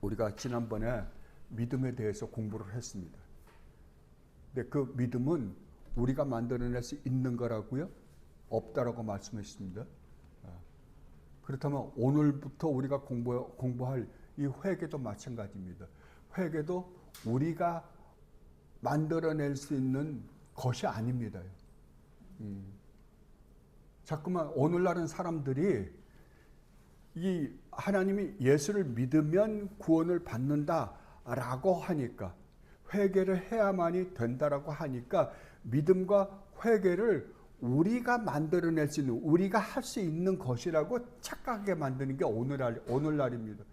우리가 지난번에 믿음에 대해서 공부를 했습니다. 근데 그 믿음은 우리가 만들어낼 수 있는 거라고요? 없다라고 말씀했습니다. 그렇다면 오늘부터 우리가 공부할 이 회개도 마찬가지입니다. 회개도 우리가 만들어낼 수 있는 것이 아닙니다. 자꾸만 오늘날은 사람들이 이 하나님이 예수를 믿으면 구원을 받는다라고 하니까, 회개를 해야만이 된다라고 하니까 믿음과 회개를 우리가 만들어낼 수 있는, 우리가 할 수 있는 것이라고 착각하게 만드는 게 오늘날입니다.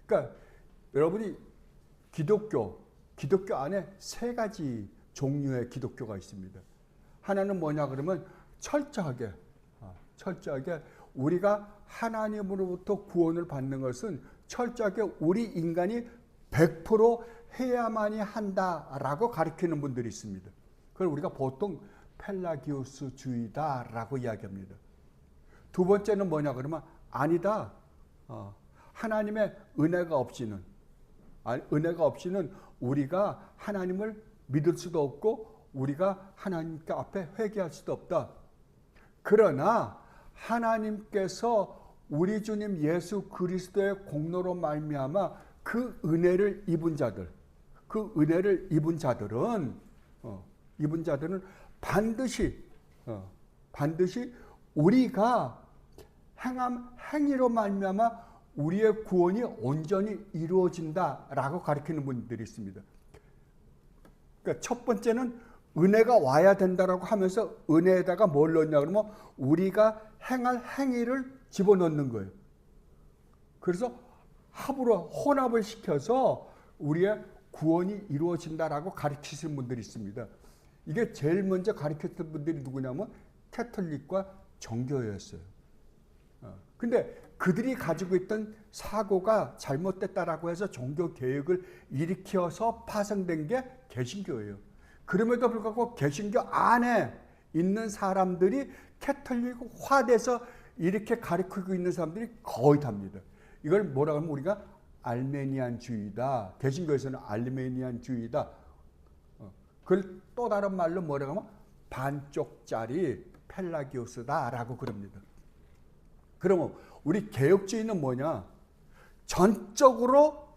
그러니까 여러분이 기독교 안에 세 가지 종류의 기독교가 있습니다. 하나는 뭐냐 그러면 철저하게 우리가 하나님으로부터 구원을 받는 것은 철저하게 우리 인간이 100% 해야만이 한다라고 가르치는 분들이 있습니다. 그걸 우리가 보통 펠라기우스주의다라고 이야기합니다. 두 번째는 뭐냐 그러면 아니다. 하나님의 은혜가 없이는 우리가 하나님을 믿을 수도 없고 우리가 하나님께 앞에 회개할 수도 없다. 그러나 하나님께서 우리 주님 예수 그리스도의 공로로 말미암아 그 은혜를 입은 자들은 반드시 우리가 행함 행위로 말미암아 우리의 구원이 온전히 이루어진다라고 가르치는 분들이 있습니다. 그러니까 첫 번째는 은혜가 와야 된다라고 하면서 은혜에다가 뭘 넣냐 그러면 우리가 행할 행위를 집어넣는 거예요. 그래서 혼합을 시켜서 우리의 구원이 이루어진다라고 가르치시는 분들이 있습니다. 이게 제일 먼저 가르쳤던 분들이 누구냐면 캐톨릭과 정교회였어요. 근데 그들이 가지고 있던 사고가 잘못됐다라고 해서 종교 개혁을 일으켜서 파생된 게 개신교예요. 그럼에도 불구하고 개신교 안에 있는 사람들이 캐톨릭화돼서 이렇게 가르치고 있는 사람들이 거의 답니다. 이걸 뭐라고 하면 우리가 알메니안주의다. 개신교에서는 알메니안주의다. 그걸 또 다른 말로 뭐라고 하면 반쪽짜리 펠라기우스다라고 그럽니다. 그러면 우리 개혁주의는 뭐냐? 전적으로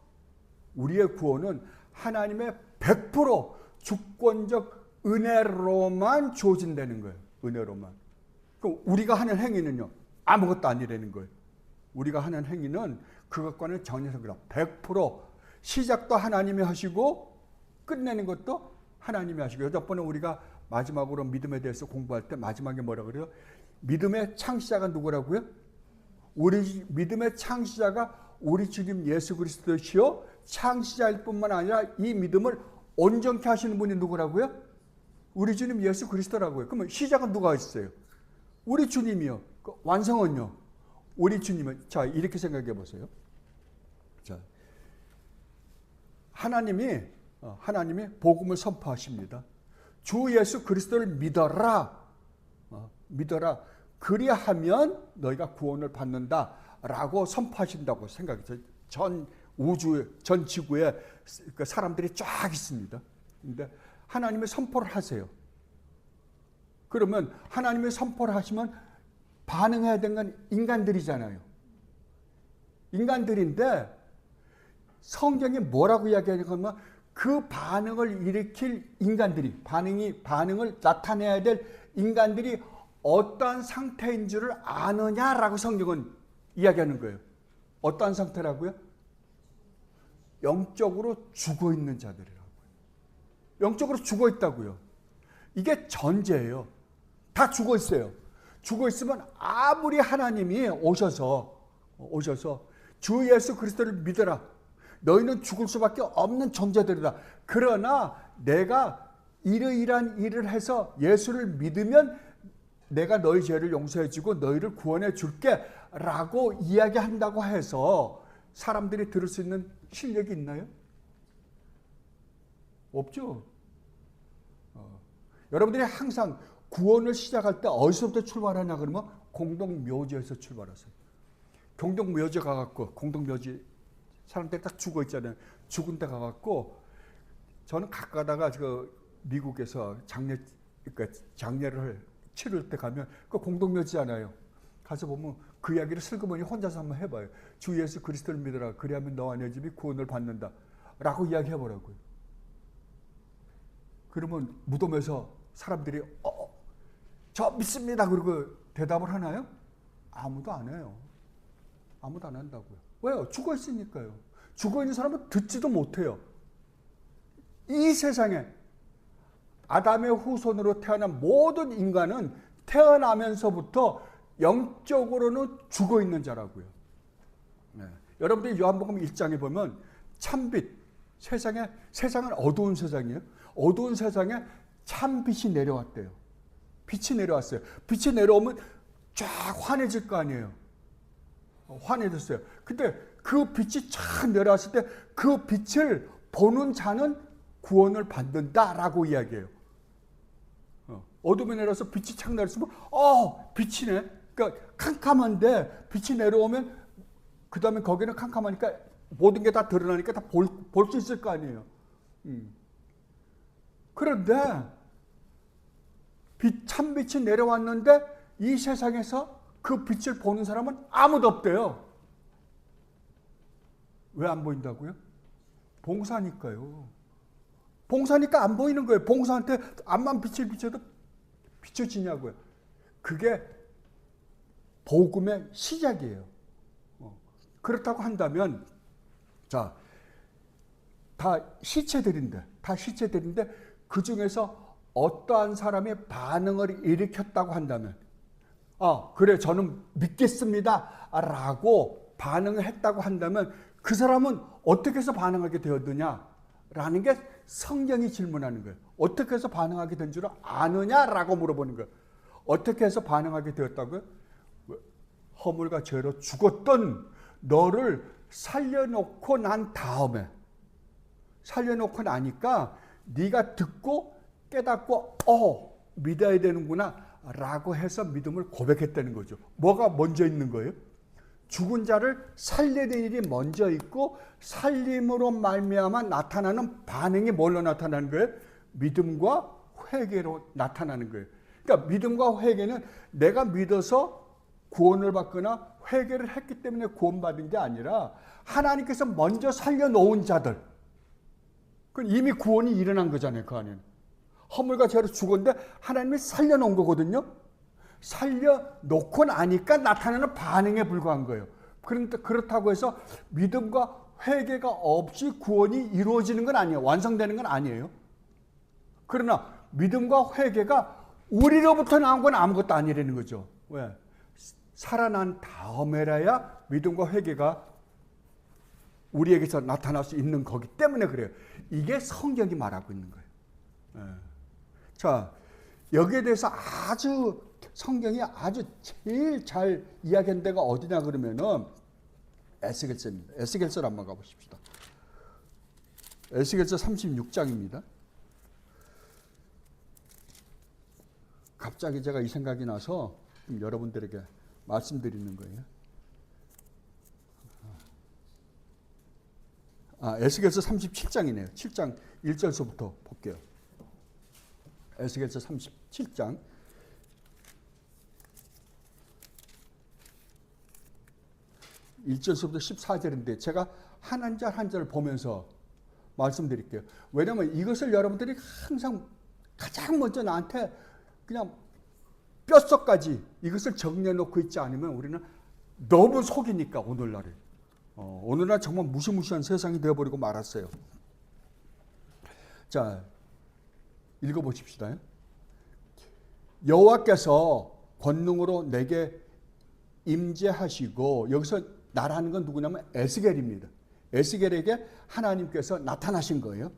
우리의 구원은 하나님의 100% 주권적 은혜로만 주어진다는 거예요. 은혜로만. 그럼 우리가 하는 행위는요, 아무것도 아니라는 거예요. 우리가 하는 행위는 그것과는 전혀 상관없어요. 100% 시작도 하나님이 하시고 끝내는 것도 하나님이 하시고. 여덟 번은 우리가 마지막으로 믿음에 대해서 공부할 때 마지막에 뭐라 그래요? 믿음의 창시자가 누구라고요? 우리 믿음의 창시자가 우리 주님 예수 그리스도시요 창시자일 뿐만 아니라 이 믿음을 온전케 하시는 분이 누구라고요? 우리 주님 예수 그리스도라고요. 그러면 시작은 누가 있어요? 우리 주님이요. 완성은요? 우리 주님은. 자, 이렇게 생각해 보세요. 자, 하나님이 복음을 선포하십니다. 주 예수 그리스도를 믿어라. 믿어라. 그리하면 너희가 구원을 받는다라고 선포하신다고 생각해요. 전 지구에 사람들이 쫙 있습니다. 근데 하나님의 선포를 하세요. 그러면 하나님의 선포를 하시면 반응해야 되는 건 인간들이잖아요. 인간들인데 성경이 뭐라고 이야기하냐면 그 반응을 일으킬 인간들이, 반응을 나타내야 될 인간들이 어떠한 상태인 줄을 아느냐라고 성경은 이야기하는 거예요. 어떠한 상태라고요? 영적으로 죽어 있는 자들이라고요. 영적으로 죽어 있다고요. 이게 전제예요. 다 죽어 있어요. 죽어 있으면 아무리 하나님이 오셔서 주 예수 그리스도를 믿어라. 너희는 죽을 수밖에 없는 존재들이다. 그러나 내가 이러이러한 일을 해서 예수를 믿으면 내가 너희 죄를 용서해 주고 너희를 구원해 줄게 라고 이야기한다고 해서 사람들이 들을 수 있는 실력이 있나요? 없죠. 여러분들이 항상 구원을 시작할 때 어디서부터 출발하냐 그러면 공동묘지에서 출발하세요. 공동묘지 가갖고 공동묘지 사람들이 딱 죽어 있잖아요. 죽은 데 가갖고 저는 가까다가 미국에서 그러니까 장례를 치를 때 가면 그 공동묘지잖아요. 가서 보면 그 이야기를 슬그머니 혼자서 한번 해봐요. 주 예수 그리스도를 믿어라. 그리하면 너와 내 집이 구원을 받는다. 라고 이야기해보라고요. 그러면 무덤에서 사람들이 저 믿습니다. 그러고 대답을 하나요? 아무도 안 해요. 아무도 안 한다고요. 왜요? 죽어 있으니까요. 죽어 있는 사람은 듣지도 못해요. 이 세상에 아담의 후손으로 태어난 모든 인간은 태어나면서부터 영적으로는 죽어 있는 자라고요. 네. 여러분들이 요한복음 1장에 보면 참빛, 세상은 어두운 세상이에요. 어두운 세상에 참빛이 내려왔대요. 빛이 내려왔어요. 빛이 내려오면 쫙 환해질 거 아니에요. 환해졌어요. 근데 그 빛이 쫙 내려왔을 때 그 빛을 보는 자는 구원을 받는다라고 이야기해요. 어둠이 내려서 빛이 착 내렸으면 빛이네. 그러니까 캄캄한데 빛이 내려오면 그 다음에 거기는 캄캄하니까 모든 게 다 드러나니까 다 볼 수 있을 거 아니에요. 그런데 참빛이 내려왔는데 이 세상에서 그 빛을 보는 사람은 아무도 없대요. 왜 안 보인다고요? 봉사니까요. 봉사니까 안 보이는 거예요. 봉사한테 암만 빛을 비춰도 비춰지냐고요. 그게 복음의 시작이에요. 그렇다고 한다면 자, 다 시체들인데 그 중에서 어떠한 사람이 반응을 일으켰다고 한다면 그래 저는 믿겠습니다 라고 반응을 했다고 한다면 그 사람은 어떻게 해서 반응하게 되었느냐라는 게 성경이 질문하는 거예요. 어떻게 해서 반응하게 된 줄 아느냐라고 물어보는 거예요. 어떻게 해서 반응하게 되었다고요? 허물과 죄로 죽었던 너를 살려놓고 난 다음에 살려놓고 나니까 네가 듣고 깨닫고 믿어야 되는구나 라고 해서 믿음을 고백했다는 거죠. 뭐가 먼저 있는 거예요? 죽은 자를 살리는 일이 먼저 있고 살림으로 말미암아 나타나는 반응이 뭘로 나타나는 거예요? 믿음과 회개로 나타나는 거예요. 그러니까 믿음과 회개는 내가 믿어서 구원을 받거나 회개를 했기 때문에 구원받은 게 아니라 하나님께서 먼저 살려놓은 자들. 그건 이미 구원이 일어난 거잖아요. 그 안에는. 허물과 죄로 죽었는데 하나님이 살려놓은 거거든요. 살려놓고 나니까 나타나는 반응에 불과한 거예요. 그런데 그렇다고 해서 믿음과 회개가 없이 구원이 이루어지는 건 아니에요. 완성되는 건 아니에요. 그러나 믿음과 회개가 우리로부터 나온 건 아무것도 아니라는 거죠. 왜? 살아난 다음에라야 믿음과 회개가 우리에게서 나타날 수 있는 거기 때문에 그래요. 이게 성경이 말하고 있는 거예요. 자, 여기에 대해서 성경이 아주 제일 잘 이야기한 데가 어디냐 그러면은 에스겔서입니다. 에스겔서를 한번 가보십시다. 에스겔서 36장입니다. 갑자기 제가 이 생각이 나서 여러분들에게 말씀드리는 거예요. 에스겔서 37장이네요. 7장 1절서부터 볼게요. 에스겔서 37장 1절서부터 14절인데 제가 한 절 한 절 보면서 말씀드릴게요. 왜냐하면 이것을 여러분들이 항상 가장 먼저 나한테 그냥 뼛속까지 이것을 정리해놓고 있지 않으면 우리는 너무 속이니까 오늘날에. 오늘날 정말 무시무시한 세상이 되어버리고 말았어요. 자, 읽어보십시다. 여호와께서 권능으로 내게 임재하시고, 여기서 나라는 건 누구냐면 에스겔입니다. 에스겔에게 하나님께서 나타나신 거예요.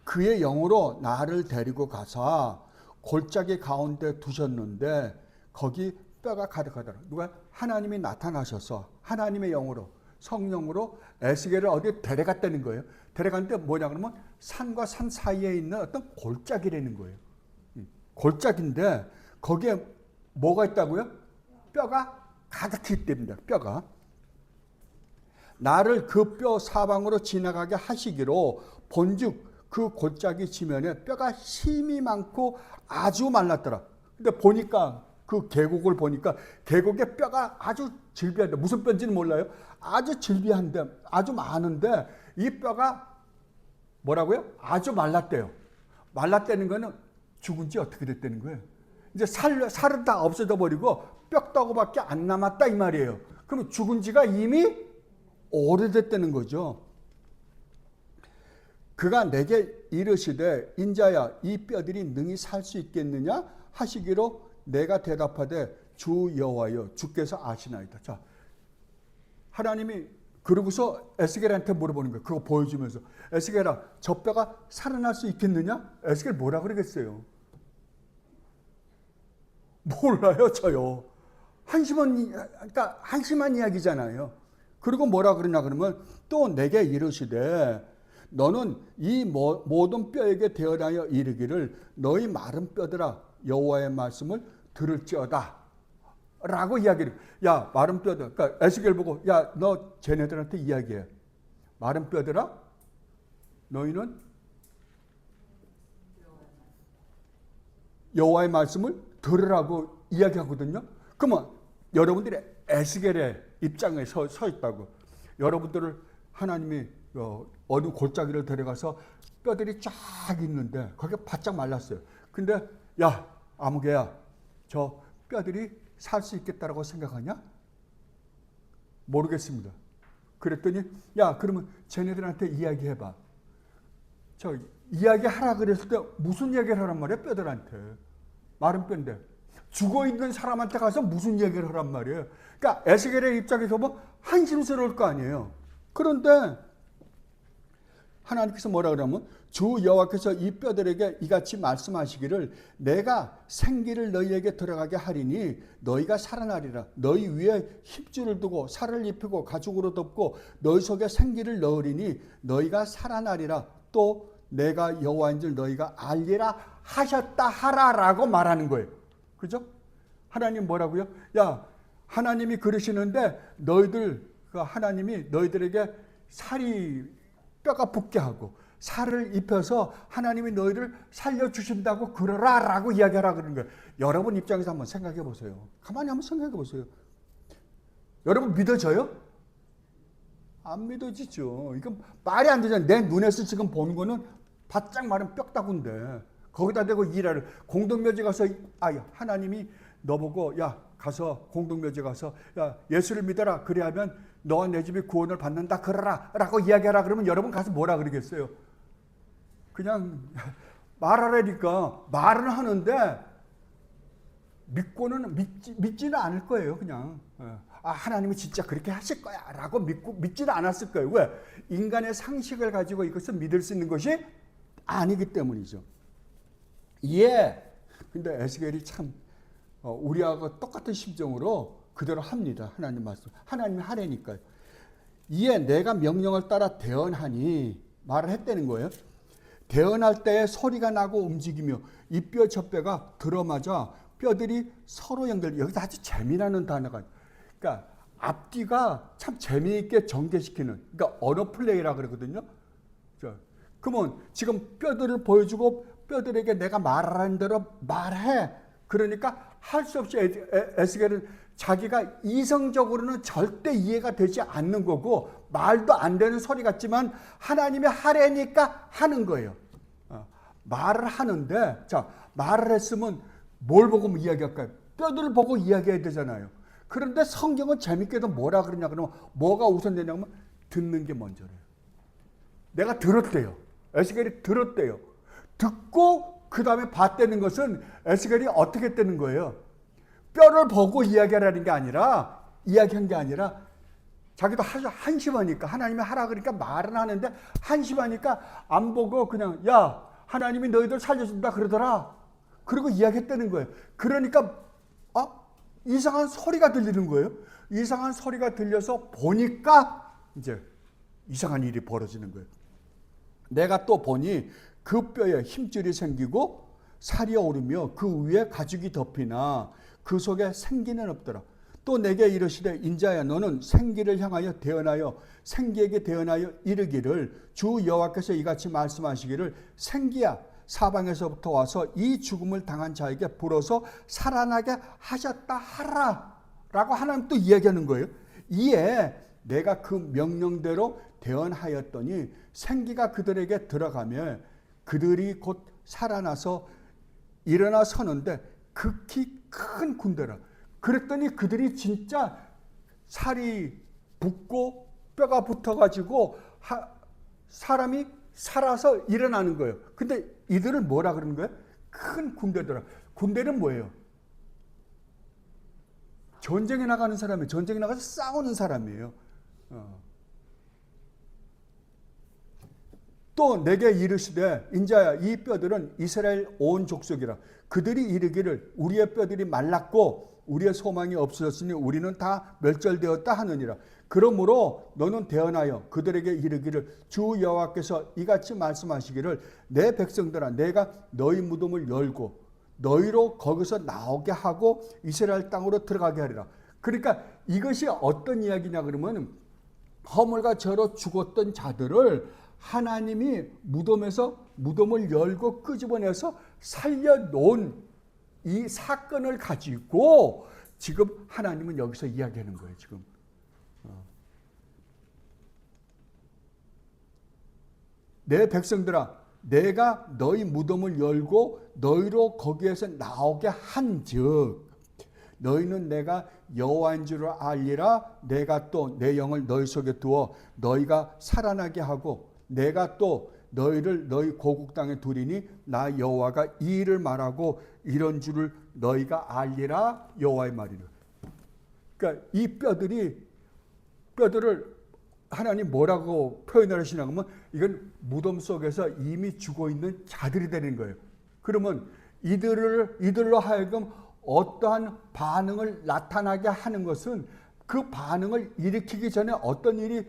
그의 영으로 나를 데리고 가사 골짜기 가운데 두셨는데 거기 뼈가 가득하더라. 누가? 하나님이 나타나셔서 하나님의 영으로, 성령으로 에스겔을 어디에 데려갔다는 거예요. 데려갔는데 뭐냐 그러면 산과 산 사이에 있는 어떤 골짜기라는 거예요. 골짜기인데 거기에 뭐가 있다고요? 뼈가 가득히 있답니다. 뼈가. 나를 그 뼈 사방으로 지나가게 하시기로 본즉 그 골짜기 지면에 뼈가 힘이 많고 아주 말랐더라. 근데 보니까 그 계곡을 보니까 계곡에 뼈가 아주 질비한데 무슨 뼈인지는 몰라요. 아주 질비한데 아주 많은데 이 뼈가 뭐라고요? 아주 말랐대요. 말랐다는 거는 죽은 지 어떻게 됐다는 거예요. 이제 살은 다 없어져 버리고 뼈다구밖에 안 남았다 이 말이에요. 그럼 죽은 지가 이미 오래됐다는 거죠. 그가 내게 이르시되 인자야 이 뼈들이 능히 살 수 있겠느냐 하시기로 내가 대답하되 주 여호와여 주께서 아시나이다. 자, 하나님이 그러고서 에스겔한테 물어보는 거예요. 그거 보여주면서 에스겔아 저 뼈가 살아날 수 있겠느냐? 에스겔 뭐라 그러겠어요? 몰라요 저요. 한심한 이야기잖아요. 그리고 뭐라 그러냐 그러면 또 내게 이르시되 너는 이 모든 뼈에게 대언하여 이르기를 너희 마른 뼈들아 여호와의 말씀을 들을지어다 라고 이야기를. 야 마른 뼈들, 그러니까 에스겔 보고 야 너 쟤네들한테 이야기해. 마른 뼈들아 너희는 여호와의 말씀을 들으라고 이야기하거든요. 그러면 여러분들이 에스겔의 입장에 서 있다고. 여러분들을 하나님이 어느 골짜기를 데려가서 뼈들이 쫙 있는데 거기가 바짝 말랐어요. 근데 야 아무개야 저 뼈들이 살 수 있겠다라고 생각하냐? 모르겠습니다. 그랬더니 야 그러면 쟤네들한테 이야기해봐. 저 이야기하라 그랬을 때 무슨 이야기를 하란 말이야? 뼈들한테. 마른 뼈인데 죽어있는 사람한테 가서 무슨 얘기를 하란 말이에요. 그러니까 에스겔의 입장에서 보면 한심스러울 거 아니에요. 그런데 하나님께서 뭐라 그러면 주 여호와께서 이 뼈들에게 이같이 말씀하시기를 내가 생기를 너희에게 들어가게 하리니 너희가 살아나리라. 너희 위에 힘줄을 두고 살을 입히고 가죽으로 덮고 너희 속에 생기를 넣으리니 너희가 살아나리라. 또 내가 여호와인 줄 너희가 알리라 하셨다 하라라고 말하는 거예요. 그죠? 하나님 뭐라고요? 야 하나님이 그러시는데 하나님이 너희들에게 뼈가 붙게 하고 살을 입혀서 하나님이 너희를 살려주신다고 그러라 라고 이야기하라 그러는 거예요. 여러분 입장에서 한번 생각해 보세요. 가만히 한번 생각해 보세요. 여러분 믿어져요? 안 믿어지죠. 이건 말이 안 되잖아요. 내 눈에서 지금 보는 거는 바짝 마른 뼈다구인데 거기다 대고 일하를 공동묘지 가서 하나님이 너보고 야 가서 공동묘지 가서 야 예수를 믿어라 그래야면 너와 내 집이 구원을 받는다 그러라 라고 이야기하라 그러면 여러분 가서 뭐라 그러겠어요? 그냥 말하라니까 말은 하는데 믿지는 않을 거예요. 그냥 하나님이 진짜 그렇게 하실 거야 라고 믿지는 않았을 거예요. 왜? 인간의 상식을 가지고 이것을 믿을 수 있는 것이 아니기 때문이죠. 근데 에스겔이 참 우리하고 똑같은 심정으로 그대로 합니다. 하나님 말씀. 하나님이 하라니까요. 이에 내가 명령을 따라 대언하니 말을 했다는 거예요. 대언할 때에 소리가 나고 움직이며 이 뼈 저 뼈가 들어맞아 뼈들이 서로 여기서 아주 재미나는 단어가 그러니까 앞뒤가 참 재미있게 전개시키는 그러니까 언어 플레이라 그러거든요. 그러면 지금 뼈들을 보여주고 뼈들에게 내가 말하는 대로 말해. 그러니까 할 수 없이 에스겔은 자기가 이성적으로는 절대 이해가 되지 않는 거고 말도 안 되는 소리 같지만 하나님이 하라니까 하는 거예요. 말을 하는데 말을 했으면 뭘 보고 이야기할까요? 뼈들을 보고 이야기해야 되잖아요. 그런데 성경은 재밌게도 뭐라 그러냐 그러면 뭐가 우선되냐면 듣는 게 먼저래요. 내가 들었대요. 에스겔이 들었대요. 듣고 그 다음에 봤다는 것은 에스겔이 어떻게 했다는 거예요? 뼈를 보고 이야기하라는 게 아니라 이야기한 게 아니라 자기도 한심하니까 하나님이 하라 그러니까 말은 하는데 한심하니까 안 보고 그냥 야 하나님이 너희들 살려준다 그러더라. 그리고 이야기했다는 거예요. 그러니까 이상한 소리가 들리는 거예요. 이상한 소리가 들려서 보니까 이제 이상한 일이 벌어지는 거예요. 내가 또 보니 그 뼈에 힘줄이 생기고 살이 오르며 그 위에 가죽이 덮이나 그 속에 생기는 없더라. 또 내게 이르시되 인자야 너는 생기를 향하여 대언하여 생기에게 대언하여 이르기를 주 여호와께서 이같이 말씀하시기를 생기야 사방에서부터 와서 이 죽음을 당한 자에게 불어서 살아나게 하셨다 하라 라고 하나님 또 이야기하는 거예요. 이에 내가 그 명령대로 대언하였더니 생기가 그들에게 들어가며 그들이 곧 살아나서 일어나 서는데 극히 큰 군대라. 그랬더니 그들이 진짜 살이 붙고 뼈가 붙어가지고 사람이 살아서 일어나는 거예요. 근데 이들을 뭐라 그러는 거예요? 큰 군대더라. 군대는 뭐예요? 전쟁에 나가는 사람이에요. 전쟁에 나가서 싸우는 사람이에요. 또 내게 이르시되 인자야 이 뼈들은 이스라엘 온 족속이라. 그들이 이르기를 우리의 뼈들이 말랐고 우리의 소망이 없어졌으니 우리는 다 멸절되었다 하느니라. 그러므로 너는 대언하여 그들에게 이르기를 주 여호와께서 이같이 말씀하시기를 내 백성들아 내가 너희 무덤을 열고 너희로 거기서 나오게 하고 이스라엘 땅으로 들어가게 하리라. 그러니까 이것이 어떤 이야기냐 그러면 허물과 죄로 죽었던 자들을 하나님이 무덤을 열고 끄집어내서 살려놓은 이 사건을 가지고 지금 하나님은 여기서 이야기하는 거예요. 지금 내 백성들아 내가 너희 무덤을 열고 너희로 거기에서 나오게 한즉 너희는 내가 여호와인 줄 알리라. 내가 또 내 영을 너희 속에 두어 너희가 살아나게 하고 내가 또 너희를 너희 고국 땅에 두리니 나 여호와가 이 일을 말하고 이런 줄을 너희가 알리라. 여호와의 말이라. 그러니까 이 뼈들을 하나님 뭐라고 표현을 하시냐 하면 이건 무덤 속에서 이미 죽어 있는 자들이 되는 거예요. 그러면 이들로 하여금 어떠한 반응을 나타나게 하는 것은 그 반응을 일으키기 전에 어떤 일이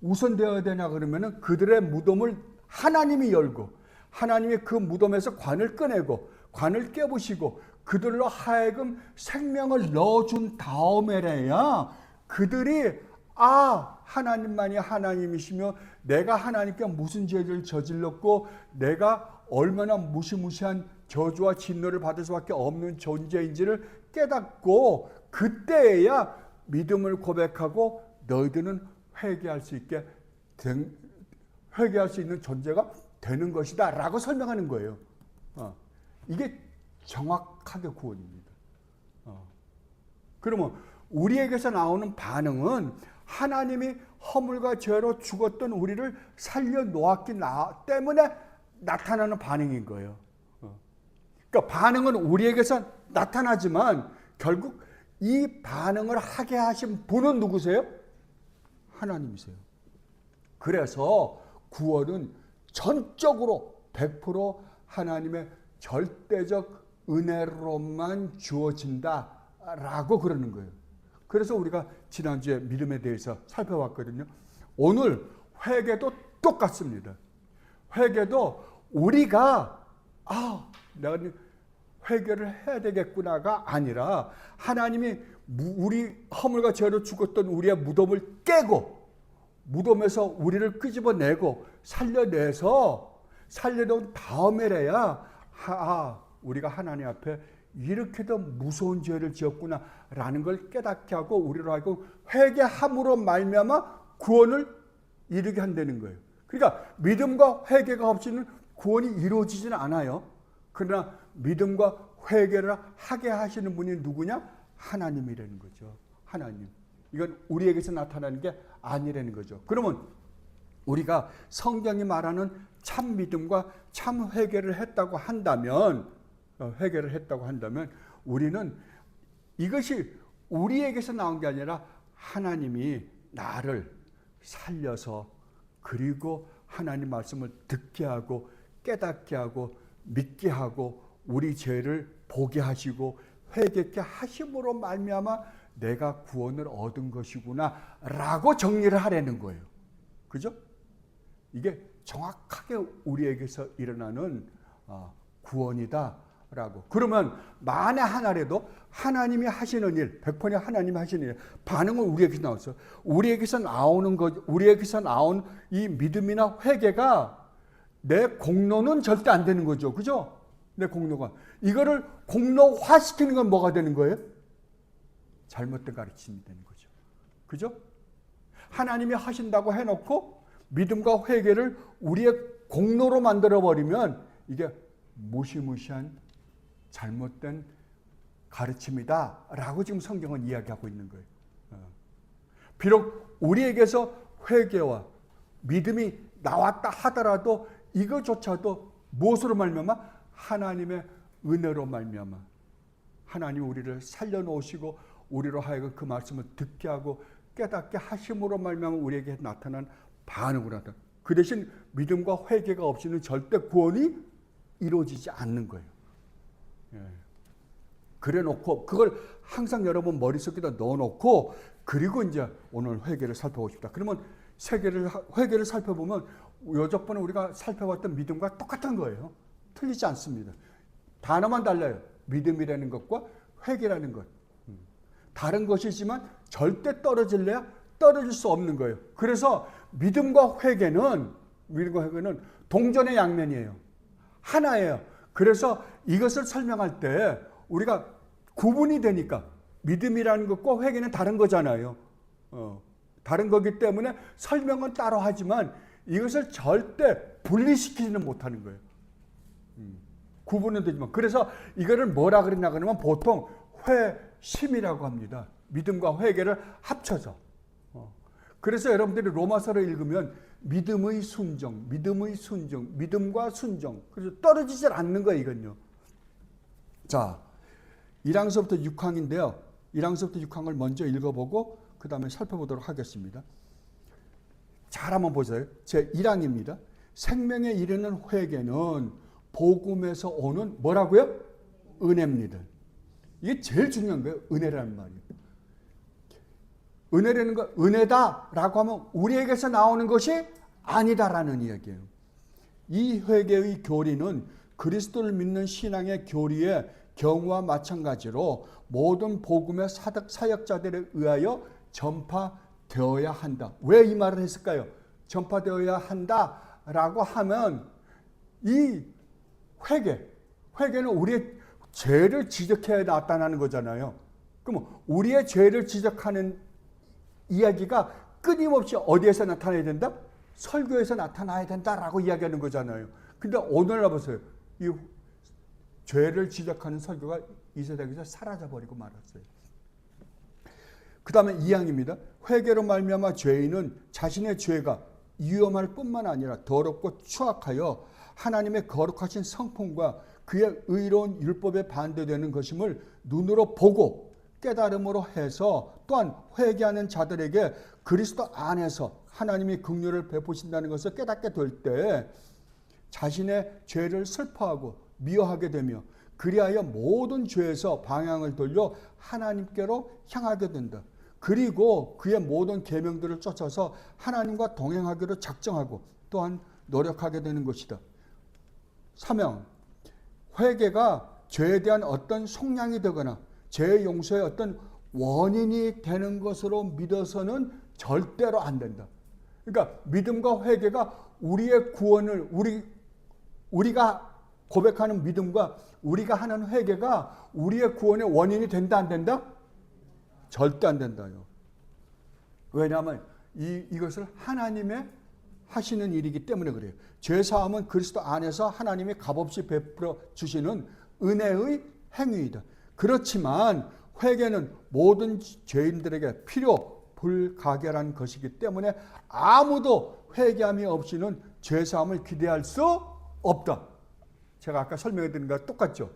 우선되어야 되냐 그러면은 그들의 무덤을 하나님이 열고 하나님이 그 무덤에서 관을 꺼내고 관을 깨부시고 그들로 하여금 생명을 넣어준 다음에래야 그들이 하나님만이 하나님이시며 내가 하나님께 무슨 죄를 저질렀고 내가 얼마나 무시무시한 저주와 진노를 받을 수밖에 없는 존재인지를 깨닫고 그때에야 믿음을 고백하고 너희들은 회개할 수 있는 존재가 되는 것이다 라고 설명하는 거예요. 이게 정확하게 구원입니다. 그러면 우리에게서 나오는 반응은 하나님이 허물과 죄로 죽었던 우리를 살려놓았기 때문에 나타나는 반응인 거예요. 그러니까 반응은 우리에게서 나타나지만 결국 이 반응을 하게 하신 분은 누구세요? 하나님이세요. 그래서 구원은 전적으로 100% 하나님의 절대적 은혜로만 주어진다라고 그러는 거예요. 그래서 우리가 지난주에 믿음에 대해서 살펴봤거든요. 오늘 회개도 똑같습니다. 회개도 우리가 내가 회개를 해야 되겠구나가 아니라 하나님이 우리 허물과 죄로 죽었던 우리의 무덤을 깨고 무덤에서 우리를 끄집어내고 살려놓은 다음에래야 우리가 하나님 앞에 이렇게도 무서운 죄를 지었구나라는 걸 깨닫게 하고 우리로 하여금 회개함으로 말미암아 구원을 이루게 한다는 거예요. 그러니까 믿음과 회개가 없이는 구원이 이루어지지는 않아요. 그러나 믿음과 회개를 하게 하시는 분이 누구냐? 하나님이라는 거죠. 하나님. 이건 우리에게서 나타나는 게 아니라는 거죠. 그러면 우리가 성경이 말하는 참 믿음과 참 회개를 했다고 한다면 우리는 이것이 우리에게서 나온 게 아니라 하나님이 나를 살려서 그리고 하나님 말씀을 듣게 하고 깨닫게 하고 믿게 하고 우리 죄를 보게 하시고 회개케 하심으로 말미암아 내가 구원을 얻은 것이구나 라고 정리를 하려는 거예요. 그죠? 이게 정확하게 우리에게서 일어나는 구원이다 라고. 그러면 만에 하나라도 하나님이 하시는 일, 100% 하나님이 하시는 일, 반응은 우리에게서 나왔어. 우리에게서 나오는 것, 우리에게서 나온 이 믿음이나 회개가 내 공로는 절대 안 되는 거죠. 그죠? 내 공로가. 이거를 공로화시키는 건 뭐가 되는 거예요? 잘못된 가르침이 되는 거죠. 그죠? 하나님이 하신다고 해놓고 믿음과 회개를 우리의 공로로 만들어버리면 이게 무시무시한 잘못된 가르침이다 라고 지금 성경은 이야기하고 있는 거예요. 비록 우리에게서 회개와 믿음이 나왔다 하더라도 이거조차도 무엇으로 말미암아? 하나님의 은혜로 말미암아. 하나님이 우리를 살려놓으시고 우리로 하여금 그 말씀을 듣게 하고 깨닫게 하심으로 말미암아 우리에게 나타난 반응을 하다. 그 대신 믿음과 회개가 없이는 절대 구원이 이루어지지 않는 거예요. 그래 놓고 그걸 항상 여러분 머릿속에다 넣어놓고 그리고 이제 오늘 회개를 살펴보고 싶다. 그러면 회개를 살펴보면 여적번에 우리가 살펴봤던 믿음과 똑같은 거예요. 틀리지 않습니다. 단어만 달라요. 믿음이라는 것과 회개라는 것. 다른 것이지만 절대 떨어질래야 떨어질 수 없는 거예요. 그래서 믿음과 회개는 동전의 양면이에요. 하나예요. 그래서 이것을 설명할 때 우리가 구분이 되니까 믿음이라는 것과 회개는 다른 거잖아요. 다른 거기 때문에 설명은 따로 하지만 이것을 절대 분리시키지는 못하는 거예요. 구분은 되지만. 그래서 이거를 뭐라 그러냐 그러면 보통 회심이라고 합니다. 믿음과 회개를 합쳐서. 그래서 여러분들이 로마서를 읽으면 믿음의 순종, 믿음과 순종. 그래서 떨어지질 않는 거예요, 이건요. 자, 1항서부터 6항인데요. 1항서부터 6항을 먼저 읽어보고 그 다음에 살펴보도록 하겠습니다. 잘 한번 보세요. 제 1항입니다. 생명에 이르는 회개는 복음에서 오는 뭐라고요? 은혜입니다. 이게 제일 중요한 거예요. 은혜라는 말이에요. 은혜라는 거, 은혜다라고 하면 우리에게서 나오는 것이 아니다라는 이야기예요. 이 회개의 교리는 그리스도를 믿는 신앙의 교리의 경우와 마찬가지로 모든 복음의 사역자들에 의하여 전파되어야 한다. 왜 이 말을 했을까요? 전파되어야 한다라고 하면 이 회개는 우리의 죄를 지적해야 나타나는 거잖아요. 그럼 우리의 죄를 지적하는 이야기가 끊임없이 어디에서 나타나야 된다? 설교에서 나타나야 된다라고 이야기하는 거잖아요. 근데 오늘날 보세요. 이 죄를 지적하는 설교가 이 세상에서 사라져버리고 말았어요. 그 다음에 2항입니다. 회개로 말미암아 죄인은 자신의 죄가 위험할 뿐만 아니라 더럽고 추악하여 하나님의 거룩하신 성품과 그의 의로운 율법에 반대되는 것임을 눈으로 보고 깨달음으로 해서 또한 회개하는 자들에게 그리스도 안에서 하나님이 긍휼을 베푸신다는 것을 깨닫게 될 때 자신의 죄를 슬퍼하고 미워하게 되며 그리하여 모든 죄에서 방향을 돌려 하나님께로 향하게 된다. 그리고 그의 모든 계명들을 쫓아서 하나님과 동행하기로 작정하고 또한 노력하게 되는 것이다. 3항, 회개가 죄에 대한 어떤 속량이 되거나 죄의 용서의 어떤 원인이 되는 것으로 믿어서는 절대로 안 된다. 그러니까 믿음과 회개가 우리의 구원을 우리가 고백하는 믿음과 우리가 하는 회개가 우리의 구원의 원인이 된다 안 된다? 절대 안 된다요. 왜냐하면 이것을 하나님의 하시는 일이기 때문에 그래요. 죄사함은 그리스도 안에서 하나님이 값없이 베풀어 주시는 은혜의 행위이다. 그렇지만 회개는 모든 죄인들에게 필요 불가결한 것이기 때문에 아무도 회개함이 없이는 죄사함을 기대할 수 없다. 제가 아까 설명해 드린 거랑 똑같죠.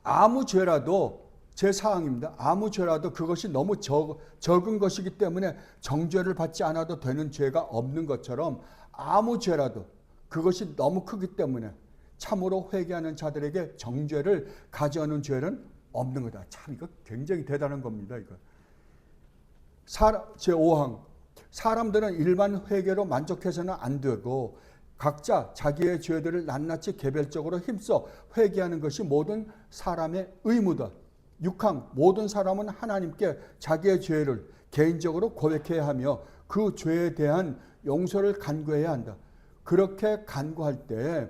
아무 죄라도 제 사항입니다. 아무 죄라도 그것이 너무 적은 것이기 때문에 정죄를 받지 않아도 되는 죄가 없는 것처럼 아무 죄라도 그것이 너무 크기 때문에 참으로 회개하는 자들에게 정죄를 가져오는 죄는 없는 거다. 참 이거 굉장히 대단한 겁니다. 이거. 제5항 사람들은 일반 회개로 만족해서는 안 되고 각자 자기의 죄들을 낱낱이 개별적으로 힘써 회개하는 것이 모든 사람의 의무다. 6항 모든 사람은 하나님께 자기의 죄를 개인적으로 고백해야 하며 그 죄에 대한 용서를 간구해야 한다. 그렇게 간구할 때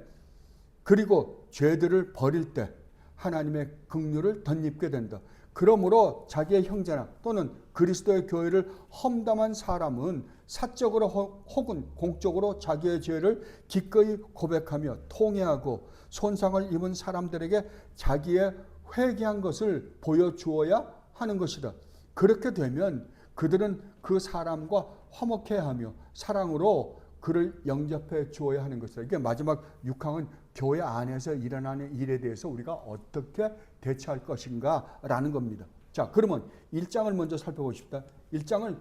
그리고 죄들을 버릴 때 하나님의 긍휼을 덧입게 된다. 그러므로 자기의 형제나 또는 그리스도의 교회를 험담한 사람은 사적으로 혹은 공적으로 자기의 죄를 기꺼이 고백하며 통회하고 손상을 입은 사람들에게 자기의 회개한 것을 보여주어야 하는 것이다. 그렇게 되면 그들은 그 사람과 화목해야 하며 사랑으로 그를 영접해 주어야 하는 것이다. 이게 마지막 6항은 교회 안에서 일어나는 일에 대해서 우리가 어떻게 대처할 것인가 라는 겁니다. 자, 그러면 1장을 먼저 살펴보십시다. 1장을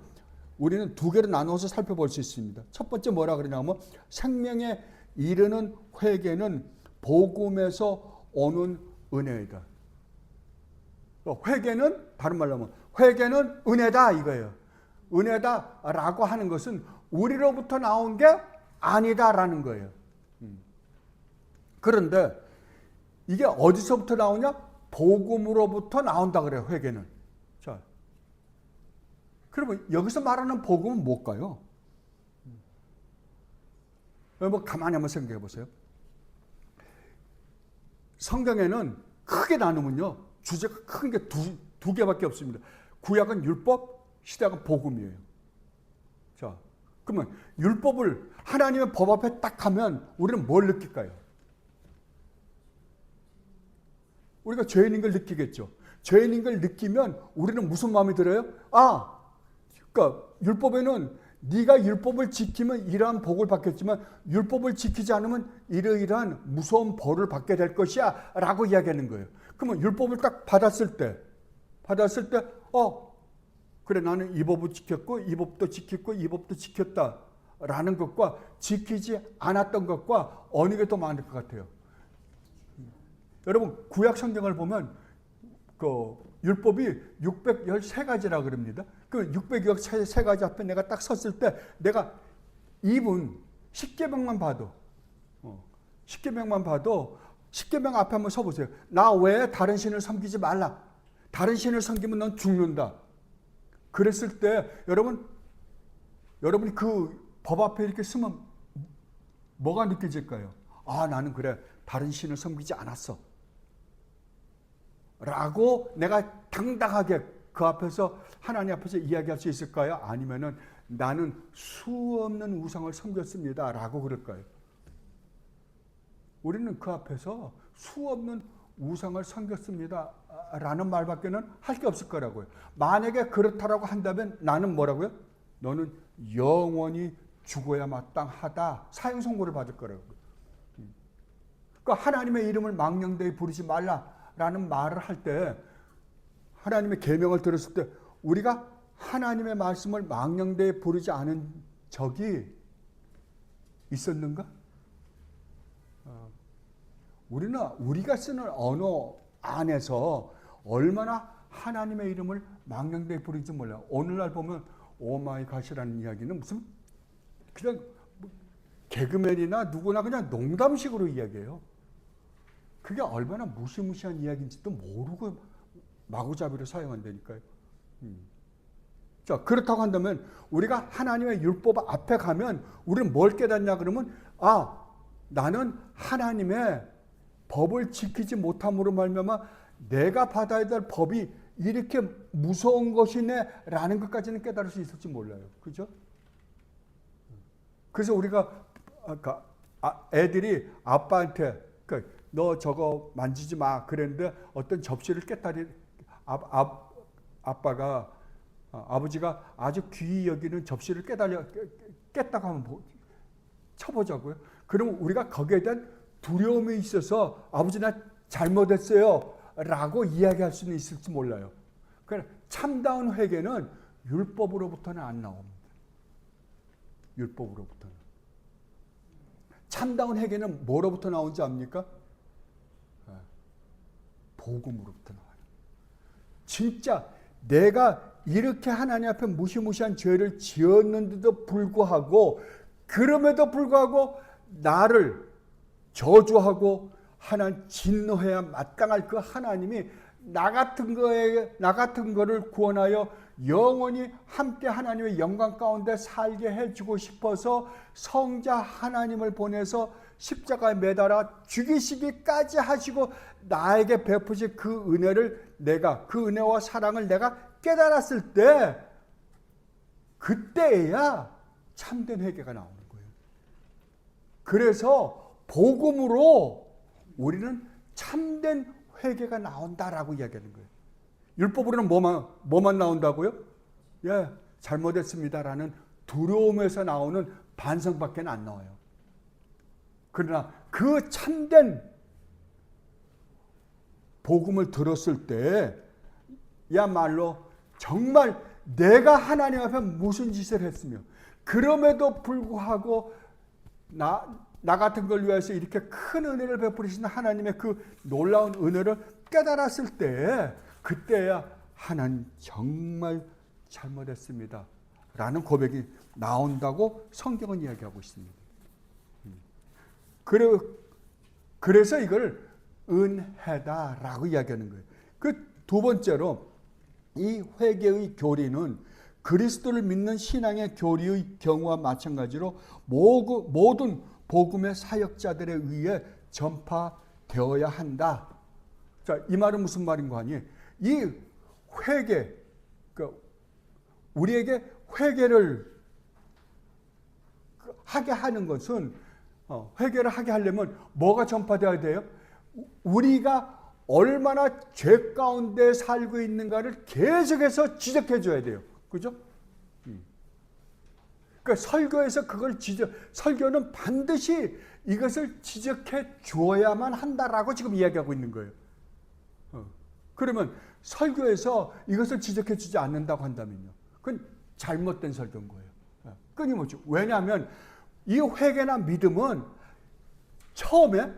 우리는 두 개로 나눠서 살펴볼 수 있습니다. 첫 번째 뭐라 그러냐면 생명에 이르는 회개는 복음에서 오는 은혜이다. 회개는 다른 말로 하면 회개는 은혜다 이거예요. 은혜다라고 하는 것은 우리로부터 나온 게 아니다라는 거예요. 그런데 이게 어디서부터 나오냐? 복음으로부터 나온다 그래요. 회개는. 자, 그러면 여기서 말하는 복음은 뭘까요? 가만히 한번 생각해 보세요. 성경에는 크게 나누면요, 주제가 큰 게 두 개밖에 없습니다. 구약은 율법, 시대가 복음이에요. 자, 그러면 율법을 하나님의 법 앞에 딱 하면 우리는 뭘 느낄까요? 우리가 죄인인 걸 느끼겠죠. 죄인인 걸 느끼면 우리는 무슨 마음이 들어요? 그러니까 율법에는 네가 율법을 지키면 이러한 복을 받겠지만 율법을 지키지 않으면 이러이러한 무서운 벌을 받게 될 것이야 라고 이야기하는 거예요. 그러면 율법을 딱 받았을 때 그래 나는 이 법을 지켰고 이 법도 지켰고 이 법도 지켰다 라는 것과 지키지 않았던 것과 어느 게 더 많을 것 같아요? 여러분 구약 성경을 보면 그 율법이 613가지라 그럽니다. 그 613가지 앞에 내가 딱 섰을 때 내가 2분 10계명만 봐도 10계명 앞에 한번 서보세요. 나 외에 다른 신을 섬기지 말라. 다른 신을 섬기면 넌 죽는다. 그랬을 때 여러분이 그 법 앞에 이렇게 서면 뭐가 느껴질까요? 나는 그래 다른 신을 섬기지 않았어 라고 내가 당당하게 그 앞에서 하나님 앞에서 이야기할 수 있을까요? 아니면은 나는 수없는 우상을 섬겼습니다 라고 그럴까요? 우리는 그 앞에서 수없는 우상을 섬겼습니다 라는 말밖에는 할 게 없을 거라고요. 만약에 그렇다라고 한다면 나는 뭐라고요? 너는 영원히 죽어야 마땅하다 사형 선고를 받을 거라고요. 그러니까 하나님의 이름을 망령되이 부르지 말라라는 말을 할 때 하나님의 계명을 들었을 때 우리가 하나님의 말씀을 망령되이 부르지 않은 적이 있었는가? 우리가 쓰는 언어 안에서 얼마나 하나님의 이름을 망령되이 부르는지 몰라요. 오늘날 보면 오마이갓이라는 이야기는 무슨 그냥 개그맨이나 누구나 그냥 농담식으로 이야기해요. 그게 얼마나 무시무시한 이야기인지도 모르고 마구잡이로 사용한다니까요. 자, 그렇다고 한다면 우리가 하나님의 율법 앞에 가면 우리는 뭘 깨닫냐 그러면 나는 하나님의 법을 지키지 못함으로 말미암아 내가 받아야 될 법이 이렇게 무서운 것이네 라는 것까지는 깨달을 수 있을지 몰라요. 그죠? 그래서 우리가 애들이 아빠한테 너 저거 만지지 마 그랬는데 어떤 접시를 깼다리 아빠가 아버지가 아주 귀히 여기는 접시를 깼다고 하면 쳐보자고요. 그러면 우리가 거기에 대한 두려움이 있어서 아버지 나 잘못했어요 라고 이야기할 수는 있을지 몰라요. 그러니까 참다운 회개는 율법으로부터는 안 나옵니다. 율법으로부터는. 참다운 회개는 뭐로부터 나온지 압니까? 복음으로부터 나와요. 진짜 내가 이렇게 하나님 앞에 무시무시한 죄를 지었는데도 불구하고 그럼에도 불구하고 나를 저주하고 하나님 진노해야 마땅할 그 하나님이 나 같은 거를 구원하여 영원히 함께 하나님의 영광 가운데 살게 해주고 싶어서 성자 하나님을 보내서 십자가에 매달아 죽이시기까지 하시고 나에게 베푸신 그 은혜를 그 은혜와 사랑을 내가 깨달았을 때, 그때야 참된 회개가 나오는 거예요. 그래서 복음으로 우리는 참된 회개가 나온다라고 이야기하는 거예요. 율법으로는 뭐만 나온다고요? 예, 잘못했습니다라는 두려움에서 나오는 반성밖에 안 나와요. 그러나 그 참된 복음을 들었을 때야말로 정말 내가 하나님 앞에 무슨 짓을 했으며, 그럼에도 불구하고 나 같은 걸 위해서 이렇게 큰 은혜를 베푸시는 하나님의 그 놀라운 은혜를 깨달았을 때, 그때야 하나님 정말 잘못했습니다 라는 고백이 나온다고 성경은 이야기하고 있습니다. 그래서 이걸 은혜다라고 이야기하는 거예요. 그 두 번째로, 이 회개의 교리는 그리스도를 믿는 신앙의 교리의 경우와 마찬가지로 모든 복음의 사역자들에 의해 전파되어야 한다. 자, 이 말은 무슨 말인가 하니, 이 회개, 우리에게 회개를 하게 하는 것은, 회개를 하게 하려면 뭐가 전파되어야 돼요? 우리가 얼마나 죄 가운데 살고 있는가를 계속해서 지적해 줘야 돼요. 그죠? 그러니까 설교에서 설교는 반드시 이것을 지적해 주어야만 한다라고 지금 이야기하고 있는 거예요. 그러면 설교에서 이것을 지적해 주지 않는다고 한다면요, 그건 잘못된 설교인 거예요. 끊임없이. 왜냐하면 이 회개나 믿음은 처음에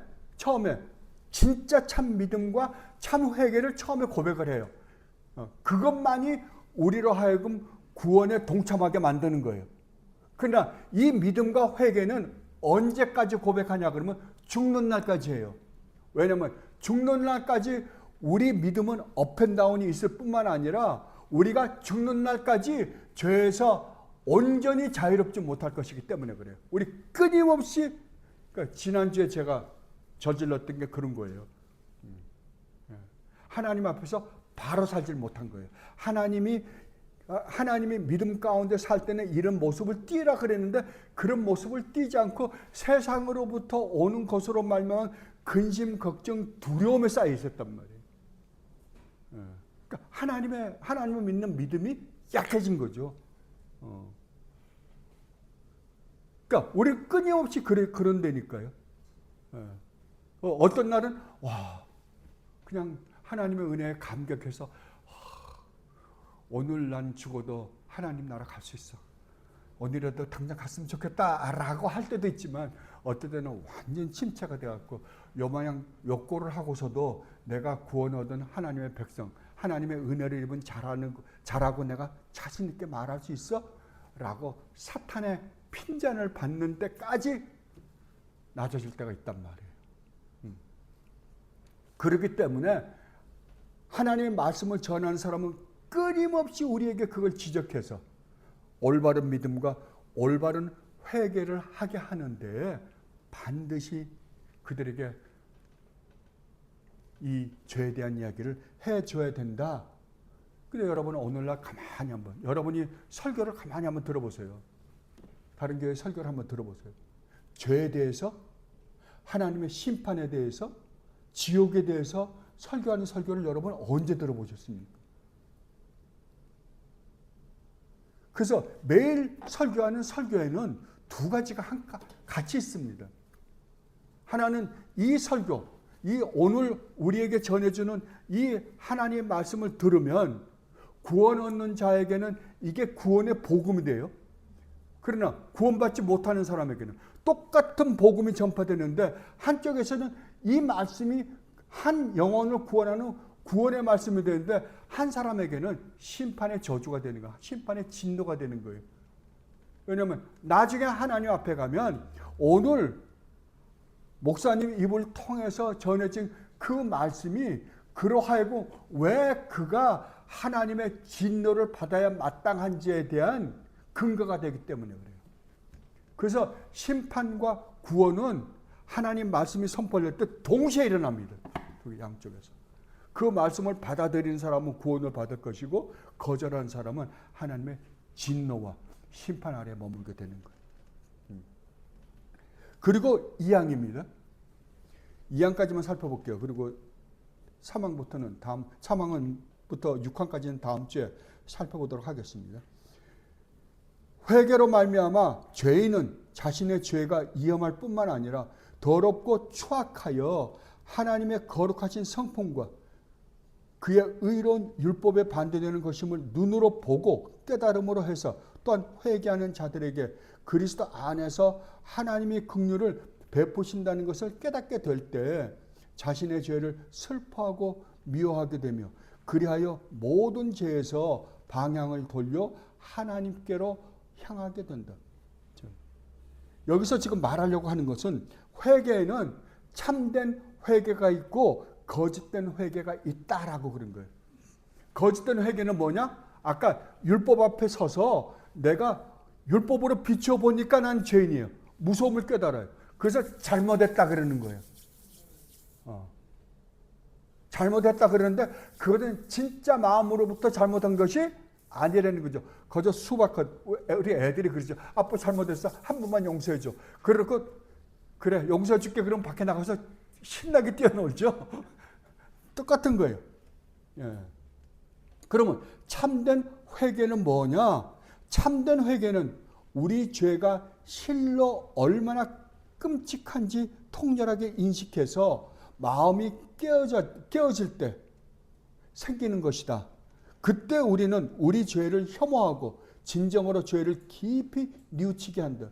진짜 참 믿음과 참 회개를 처음에 고백을 해요. 그것만이 우리로 하여금 구원에 동참하게 만드는 거예요. 그러나 이 믿음과 회개는 언제까지 고백하냐 그러면 죽는 날까지 해요. 왜냐하면 죽는 날까지 우리 믿음은 업앤다운이 있을 뿐만 아니라 우리가 죽는 날까지 죄에서 온전히 자유롭지 못할 것이기 때문에 그래요. 우리 끊임없이, 그러니까 지난주에 제가 저질렀던 게 그런 거예요. 하나님 앞에서 바로 살질 못한 거예요. 하나님이 믿음 가운데 살 때는 이런 모습을 띠라 그랬는데 그런 모습을 띠지 않고 세상으로부터 오는 것으로 말미암아 근심, 걱정, 두려움에 쌓여 있었단 말이에요. 그러니까 하나님을 믿는 믿음이 약해진 거죠. 그러니까 우리 끊임없이 그런 데니까요. 어떤 날은 그냥 하나님의 은혜에 감격해서 오늘 난 죽어도 하나님 나라 갈 수 있어, 오늘이라도 당장 갔으면 좋겠다라고 할 때도 있지만, 어떨 때는 완전 침체가 돼갖고 요마냥 욕고를 하고서도 내가 구원 얻은 하나님의 백성, 하나님의 은혜를 입은 자라고 내가 자신 있게 말할 수 있어? 라고 사탄의 핀잔을 받는 때까지 낮아질 때가 있단 말이에요. 그렇기 때문에 하나님의 말씀을 전하는 사람은 끊임없이 우리에게 그걸 지적해서 올바른 믿음과 올바른 회개를 하게 하는데 반드시 그들에게 이 죄에 대한 이야기를 해줘야 된다. 근데 여러분은 오늘날 여러분이 설교를 가만히 한번 들어보세요. 다른 교회 설교를 한번 들어보세요. 죄에 대해서, 하나님의 심판에 대해서, 지옥에 대해서 설교하는 설교를 여러분 언제 들어보셨습니까? 그래서 매일 설교하는 설교에는 두 가지가 같이 있습니다. 하나는 이 설교, 이 오늘 우리에게 전해주는 이 하나님의 말씀을 들으면 구원 얻는 자에게는 이게 구원의 복음이 돼요. 그러나 구원받지 못하는 사람에게는 똑같은 복음이 전파되는데, 한쪽에서는 이 말씀이 한 영혼을 구원하는 구원의 말씀이 되는데 한 사람에게는 심판의 저주가 되는 거야. 심판의 진노가 되는 거예요. 왜냐하면 나중에 하나님 앞에 가면 오늘 목사님 입을 통해서 전해진 그 말씀이 그러하여금 왜 그가 하나님의 진노를 받아야 마땅한지에 대한 근거가 되기 때문에 그래요. 그래서 심판과 구원은 하나님 말씀이 선포될 때 동시에 일어납니다. 그 양쪽에서. 그 말씀을 받아들이는 사람은 구원을 받을 것이고 거절하는 사람은 하나님의 진노와 심판 아래에 머물게 되는 거예요. 그리고 2항입니다. 2항까지만 살펴볼게요. 그리고 3항부터는 다음 3항부터 6항까지는 다음 주에 살펴보도록 하겠습니다. 회개로 말미암아 죄인은 자신의 죄가 위험할 뿐만 아니라 더럽고 추악하여 하나님의 거룩하신 성품과 그의 의로운 율법에 반대되는 것임을 눈으로 보고 깨달음으로 해서 또한 회개하는 자들에게 그리스도 안에서 하나님의 긍휼을 베푸신다는 것을 깨닫게 될 때 자신의 죄를 슬퍼하고 미워하게 되며 그리하여 모든 죄에서 방향을 돌려 하나님께로 향하게 된다. 여기서 지금 말하려고 하는 것은 회개에는 참된 회개가 있고 거짓된 회개가 있다라고 그런 거예요. 거짓된 회개는 뭐냐? 아까 율법 앞에 서서 내가 율법으로 비추어 보니까 난 죄인이에요. 무서움을 깨달아요. 그래서 잘못했다 그러는 거예요. 잘못했다 그러는데 그것은 진짜 마음으로부터 잘못한 것이 아니라는 거죠. 거저 수박한 우리 애들이 그러죠. 아빠 잘못했어. 한 번만 용서해줘. 그러고 그래 용서해 줄게. 그럼 밖에 나가서 신나게 뛰어놀죠. 똑같은 거예요. 예. 그러면 참된 회개는 뭐냐? 참된 회개는 우리 죄가 실로 얼마나 끔찍한지 통렬하게 인식해서 마음이 깨어질 때 생기는 것이다. 그때 우리는 우리 죄를 혐오하고 진정으로 죄를 깊이 뉘우치게 한다.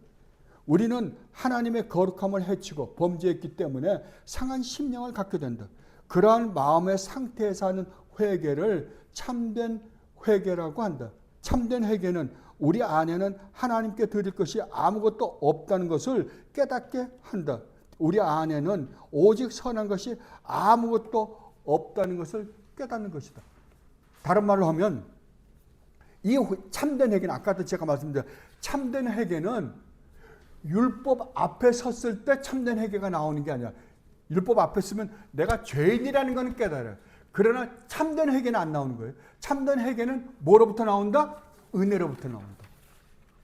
우리는 하나님의 거룩함을 해치고 범죄했기 때문에 상한 심령을 갖게 된다. 그러한 마음의 상태에서 하는 회개를 참된 회개라고 한다. 참된 회개는 우리 안에는 하나님께 드릴 것이 아무것도 없다는 것을 깨닫게 한다. 우리 안에는 오직 선한 것이 아무것도 없다는 것을 깨닫는 것이다. 다른 말로 하면 이 참된 회개는 아까도 제가 말씀드린 참된 회개는 율법 앞에 섰을 때 참된 회개가 나오는 게 아니라 율법 앞에 서면 내가 죄인이라는 것은 깨달아요. 그러나 참된 회개는 안 나오는 거예요. 참된 회개는 뭐로부터 나온다? 은혜로부터 나온다.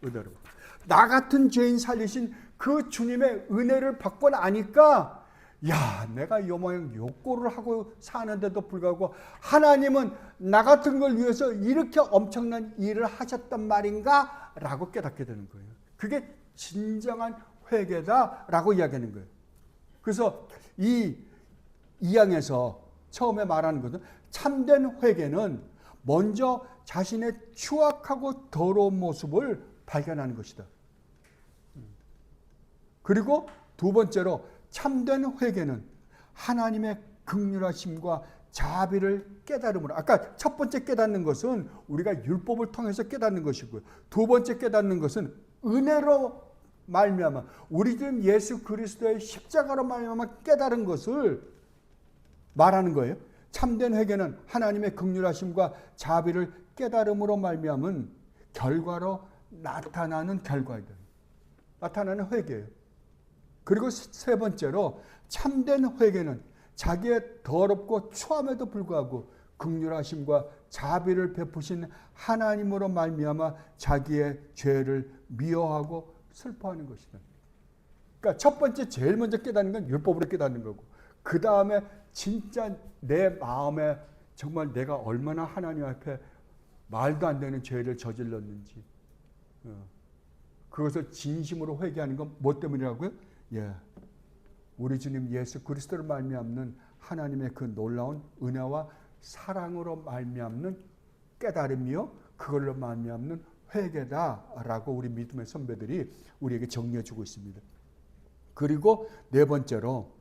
은혜로부터. 나 같은 죄인 살리신 그 주님의 은혜를 받고 나니까 야, 내가 요 모양 요꼴을 하고 사는데도 불구하고 하나님은 나 같은 걸 위해서 이렇게 엄청난 일을 하셨단 말인가? 라고 깨닫게 되는 거예요. 그게 진정한 회개다라고 이야기하는 거예요. 그래서 이 이항에서 처음에 말하는 것은 참된 회개는 먼저 자신의 추악하고 더러운 모습을 발견하는 것이다. 그리고 두 번째로 참된 회개는 하나님의 긍휼하심과 자비를 깨달음으로, 아까 첫 번째 깨닫는 것은 우리가 율법을 통해서 깨닫는 것이고요. 두 번째 깨닫는 것은 은혜로 말미암아 우리 주 예수 그리스도의 십자가로 말미암아 깨달은 것을 말하는 거예요. 참된 회개는 하나님의 긍휼하심과 자비를 깨달음으로 말미암은 결과로 나타나는 결과이다. 나타나는 회개예요. 그리고 세 번째로 참된 회개는 자기의 더럽고 추함에도 불구하고 긍휼하심과 자비를 베푸신 하나님으로 말미암아 자기의 죄를 미워하고 슬퍼하는 것이다. 그러니까 첫 번째 제일 먼저 깨닫는 건 율법으로 깨닫는 거고 그 다음에 진짜 내 마음에 정말 내가 얼마나 하나님 앞에 말도 안 되는 죄를 저질렀는지 그것을 진심으로 회개하는 건 뭐 때문이라고요? 예, 우리 주님 예수 그리스도를 말미암는 하나님의 그 놀라운 은혜와 사랑으로 말미암는 깨달음이요 그걸로 말미암는 회개다라고 우리 믿음의 선배들이 우리에게 정리해 주고 있습니다. 그리고 네 번째로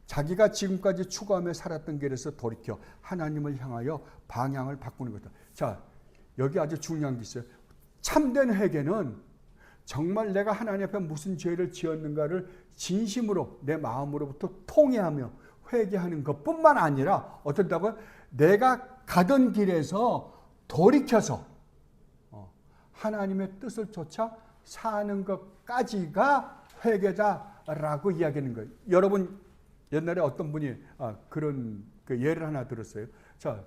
자기가 지금까지 추구하며 살았던 길에서 돌이켜 하나님을 향하여 방향을 바꾸는 거다. 자, 여기 아주 중요한 게 있어요. 참된 회개는 정말 내가 하나님 앞에 무슨 죄를 지었는가를 진심으로 내 마음으로부터 통회하며 회개하는 것뿐만 아니라 어떻다고 내가 가던 길에서 돌이켜서 하나님의 뜻을 쫓아 사는 것까지가 회개다라고 이야기하는 거예요. 여러분 옛날에 어떤 분이 그런 그 예를 하나 들었어요. 자,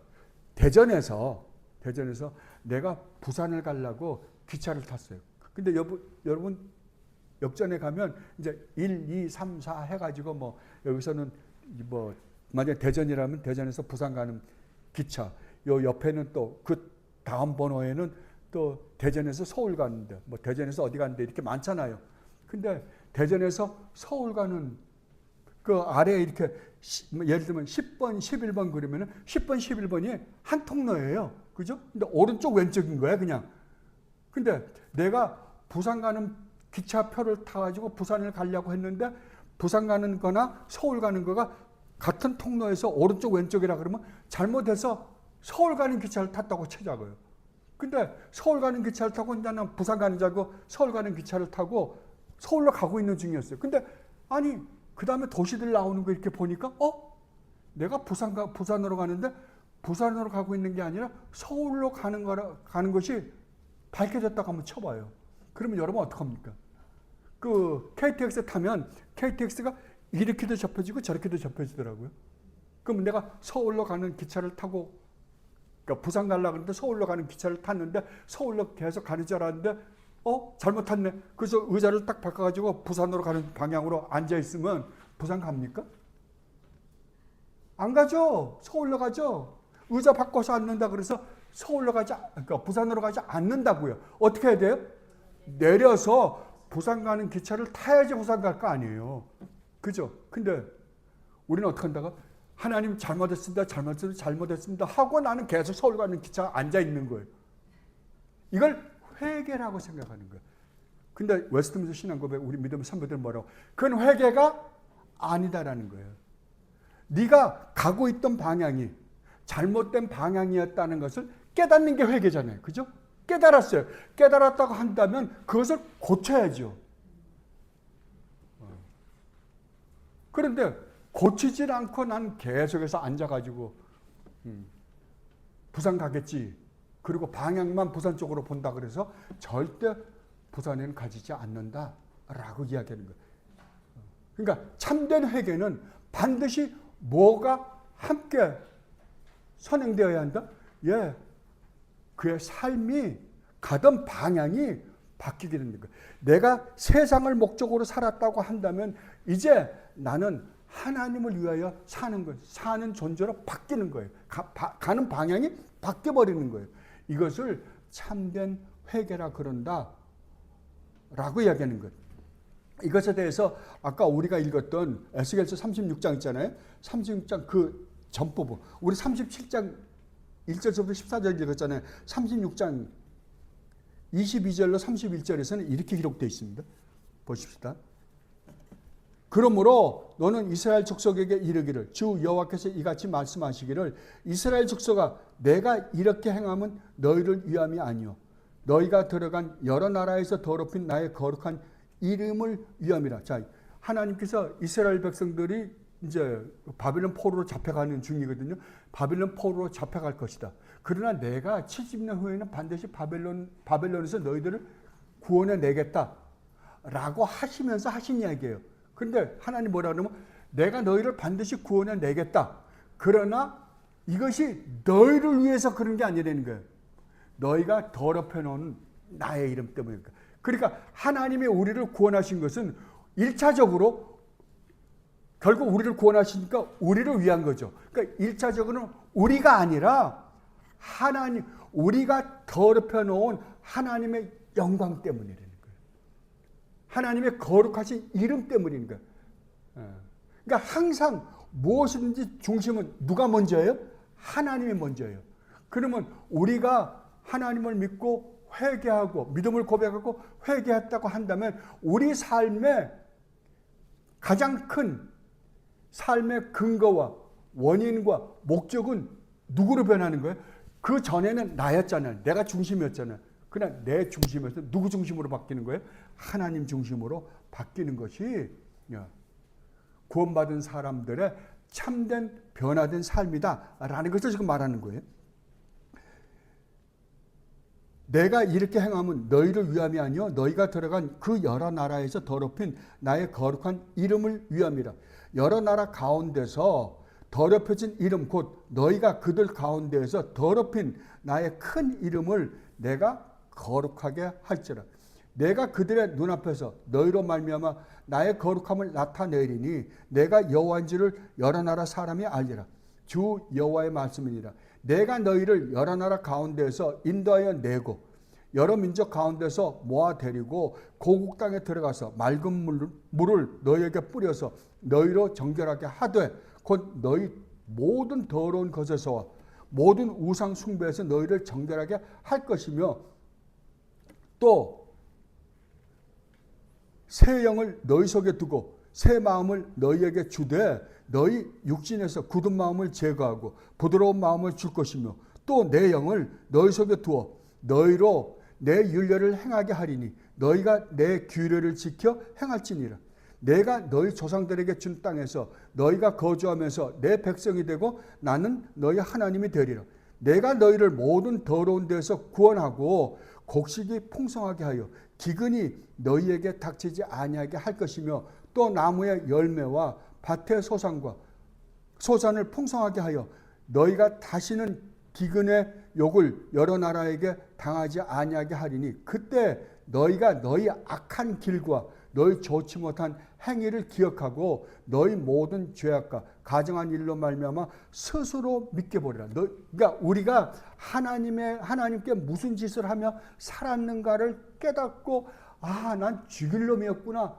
대전에서 내가 부산을 가려고 기차를 탔어요. 근데 여러분 역전에 가면 이제 1, 2, 3, 4 해가지고 뭐 여기서는 뭐 만약 대전이라면 대전에서 부산 가는 기차, 요 옆에는 또 그 다음 번호에는 또 대전에서 서울 가는데 뭐 대전에서 어디 가는데 이렇게 많잖아요. 근데 대전에서 서울 가는 그 아래에 이렇게 예를 들면 10번, 11번 그러면은 10번, 11번이 한 통로예요. 그죠? 근데 오른쪽 왼쪽인 거야, 그냥. 근데 내가 부산 가는 기차표를 타가지고 부산을 가려고 했는데 부산 가는 거나 서울 가는 거가 같은 통로에서 오른쪽 왼쪽이라 그러면 잘못해서 서울 가는 기차를 탔다고 치자고요. 근데 서울 가는 기차를 타고 나는 부산 가는 줄 알고 서울 가는 기차를 타고 서울로 가고 있는 중이었어요. 근데 아니 그 다음에 도시들 나오는 거 이렇게 보니까 내가 부산으로 가는데 부산으로 가고 있는 게 아니라 서울로 가는 것이 밝혀졌다고 한번 쳐봐요. 그러면 여러분 어떡합니까? 그 KTX 타면 KTX가 이렇게도 접혀지고 저렇게도 접혀지더라고요. 그럼 내가 서울로 가는 기차를 타고 그러니까 부산 가려고 하는데 서울로 가는 기차를 탔는데 서울로 계속 가는 줄 알았는데 잘못 탔네. 그래서 의자를 딱 바꿔가지고 부산으로 가는 방향으로 앉아있으면 부산 갑니까? 안 가죠. 서울로 가죠. 의자 바꿔서 앉는다 그래서 그러니까 부산으로 가지 않는다고요. 어떻게 해야 돼요? 내려서 부산 가는 기차를 타야지 부산 갈 거 아니에요. 그죠? 근데 우리는 어떻게 한다가 하나님 잘못했습니다 하고 나는 계속 서울 가는 기차에 앉아 있는 거예요. 이걸 회개라고 생각하는 거예요. 근데 웨스트민스터 신앙고백 우리 믿음 선배들 뭐라고? 그건 회개가 아니다라는 거예요. 네가 가고 있던 방향이 잘못된 방향이었다는 것을 깨닫는 게 회개잖아요. 그죠? 깨달았어요. 깨달았다고 한다면 그것을 고쳐야죠. 그런데 고치질 않고 난 계속해서 앉아가지고 부산 가겠지. 그리고 방향만 부산 쪽으로 본다 그래서 절대 부산에는 가지지 않는다라고 이야기하는 거예요. 그러니까 참된 회개는 반드시 뭐가 함께 선행되어야 한다? 그의 삶이 가던 방향이 바뀌게 되는 거예요. 내가 세상을 목적으로 살았다고 한다면 이제 나는 하나님을 위하여 사는 존재로 바뀌는 거예요. 가는 방향이 바뀌어버리는 거예요. 이것을 참된 회개라 그런다 라고 이야기하는 거예요. 이것에 대해서 아까 우리가 읽었던 에스겔서 36장 있잖아요. 36장 그 전부분. 우리 37장 1절부터 14절 읽었잖아요. 36장 22절로 31절에서는 이렇게 기록되어 있습니다. 보십시다. 그러므로 너는 이스라엘 족속에게 이르기를 주 여호와께서 이같이 말씀하시기를 이스라엘 족속아 내가 이렇게 행함은 너희를 위함이 아니요 너희가 들어간 여러 나라에서 더럽힌 나의 거룩한 이름을 위함이라. 자, 하나님께서 이스라엘 백성들이 이제 바벨론 포로로 잡혀가는 중이거든요. 바벨론 포로로 잡혀갈 것이다. 그러나 내가 70년 후에는 반드시 바벨론에서 너희들을 구원해 내겠다 라고 하시면서 하신 이야기예요. 그런데 하나님 뭐라 그러면 내가 너희를 반드시 구원해 내겠다. 그러나 이것이 너희를 위해서 그런 게 아니라는 거예요. 너희가 더럽혀 놓은 나의 이름 때문이니까. 그러니까 하나님이 우리를 구원하신 것은 1차적으로 결국 우리를 구원하시니까 우리를 위한 거죠. 그러니까 1차적으로는 우리가 아니라 하나님, 우리가 더럽혀 놓은 하나님의 영광 때문이라는 거예요. 하나님의 거룩하신 이름 때문인 거예요. 그러니까 항상 무엇이든지 중심은 누가 먼저예요? 하나님이 먼저예요. 그러면 우리가 하나님을 믿고 회개하고 믿음을 고백하고 회개했다고 한다면 우리 삶의 가장 큰 삶의 근거와 원인과 목적은 누구로 변하는 거예요? 그 전에는 나였잖아요. 내가 중심이었잖아요. 그냥 내 중심에서 누구 중심으로 바뀌는 거예요? 하나님 중심으로 바뀌는 것이 구원받은 사람들의 참된 변화된 삶이다라는 것을 지금 말하는 거예요. 내가 이렇게 행함은 너희를 위함이 아니요 너희가 들어간 그 여러 나라에서 더럽힌 나의 거룩한 이름을 위함이라. 여러 나라 가운데서 더럽혀진 이름 곧 너희가 그들 가운데에서 더럽힌 나의 큰 이름을 내가 거룩하게 할지라. 내가 그들의 눈앞에서 너희로 말미암아 나의 거룩함을 나타내리니 내가 여호와인 줄을 여러 나라 사람이 알리라. 주 여호와의 말씀이니라. 내가 너희를 여러 나라 가운데에서 인도하여 내고 여러 민족 가운데서 모아 데리고 고국 땅에 들어가서 맑은 물을 너희에게 뿌려서 너희로 정결하게 하되 곧 너희 모든 더러운 것에서와 모든 우상 숭배에서 너희를 정결하게 할 것이며 또 새 영을 너희 속에 두고 새 마음을 너희에게 주되 너희 육신에서 굳은 마음을 제거하고 부드러운 마음을 줄 것이며 또 내 영을 너희 속에 두어 너희로 내 율례를 행하게 하리니 너희가 내 규례를 지켜 행할지니라. 내가 너희 조상들에게 준 땅에서 너희가 거주하면서 내 백성이 되고 나는 너희 하나님이 되리라. 내가 너희를 모든 더러운 데서 구원하고 곡식이 풍성하게 하여 기근이 너희에게 닥치지 아니하게 할 것이며 또 나무의 열매와 밭의 소산을 풍성하게 하여 너희가 다시는 기근의 욕을 여러 나라에게 당하지 아니하게 하리니 그때 너희가 너희 악한 길과 너희 좋지 못한 행위를 기억하고 너희 모든 죄악과 가정한 일로 말미암아 스스로 믿게 보리라. 그러니까 우리가 하나님께 무슨 짓을 하며 살았는가를 깨닫고 난 죽일 놈이었구나.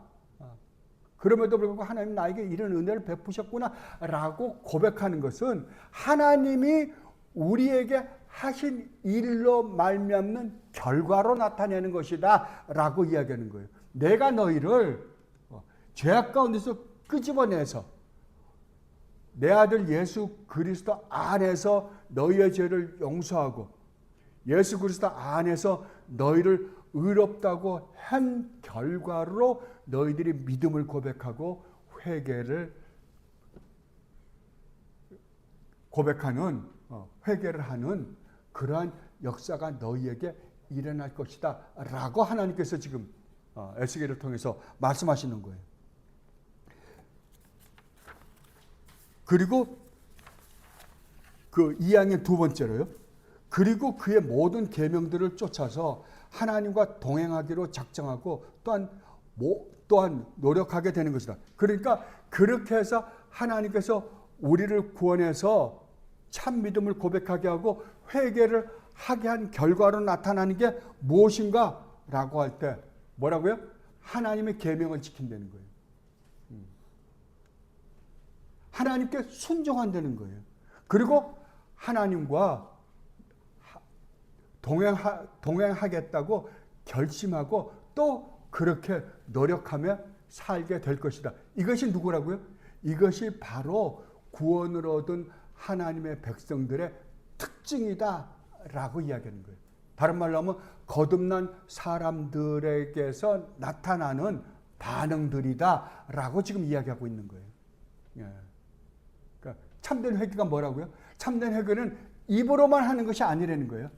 그럼에도 불구하고 하나님 나에게 이런 은혜를 베푸셨구나 라고 고백하는 것은 하나님이 우리에게 하신 일로 말미암는 결과로 나타내는 것이다 라고 이야기하는 거예요. 내가 너희를 죄악 가운데서 끄집어내서 내 아들 예수 그리스도 안에서 너희의 죄를 용서하고 예수 그리스도 안에서 너희를 의롭다고 한 결과로 너희들이 믿음을 고백하고 회개를 하는 그러한 역사가 너희에게 일어날 것이다 라고 하나님께서 지금 에스겔을 통해서 말씀하시는 거예요. 그리고 그 2항의 두 번째로요. 그리고 그의 모든 계명들을 쫓아서 하나님과 동행하기로 작정하고 또한 노력하게 되는 것이다. 그러니까 그렇게 해서 하나님께서 우리를 구원해서 참 믿음을 고백하게 하고 회개를 하게 한 결과로 나타나는 게 무엇인가 라고 할 때 뭐라고요? 하나님의 계명을 지킨다는 거예요. 하나님께 순종한다는 거예요. 그리고 하나님과 동행하겠다고 결심하고 또 그렇게 노력하며 살게 될 것이다. 이것이 누구라고요? 이것이 바로 구원을 얻은 하나님의 백성들의 특징이다 라고 이야기하는 거예요. 다른 말로 하면 거듭난 사람들에게서 나타나는 반응들이다 라고 지금 이야기하고 있는 거예요. 그러니까 참된 회개가 뭐라고요? 참된 회개는 입으로만 하는 것이 아니라는 거예요.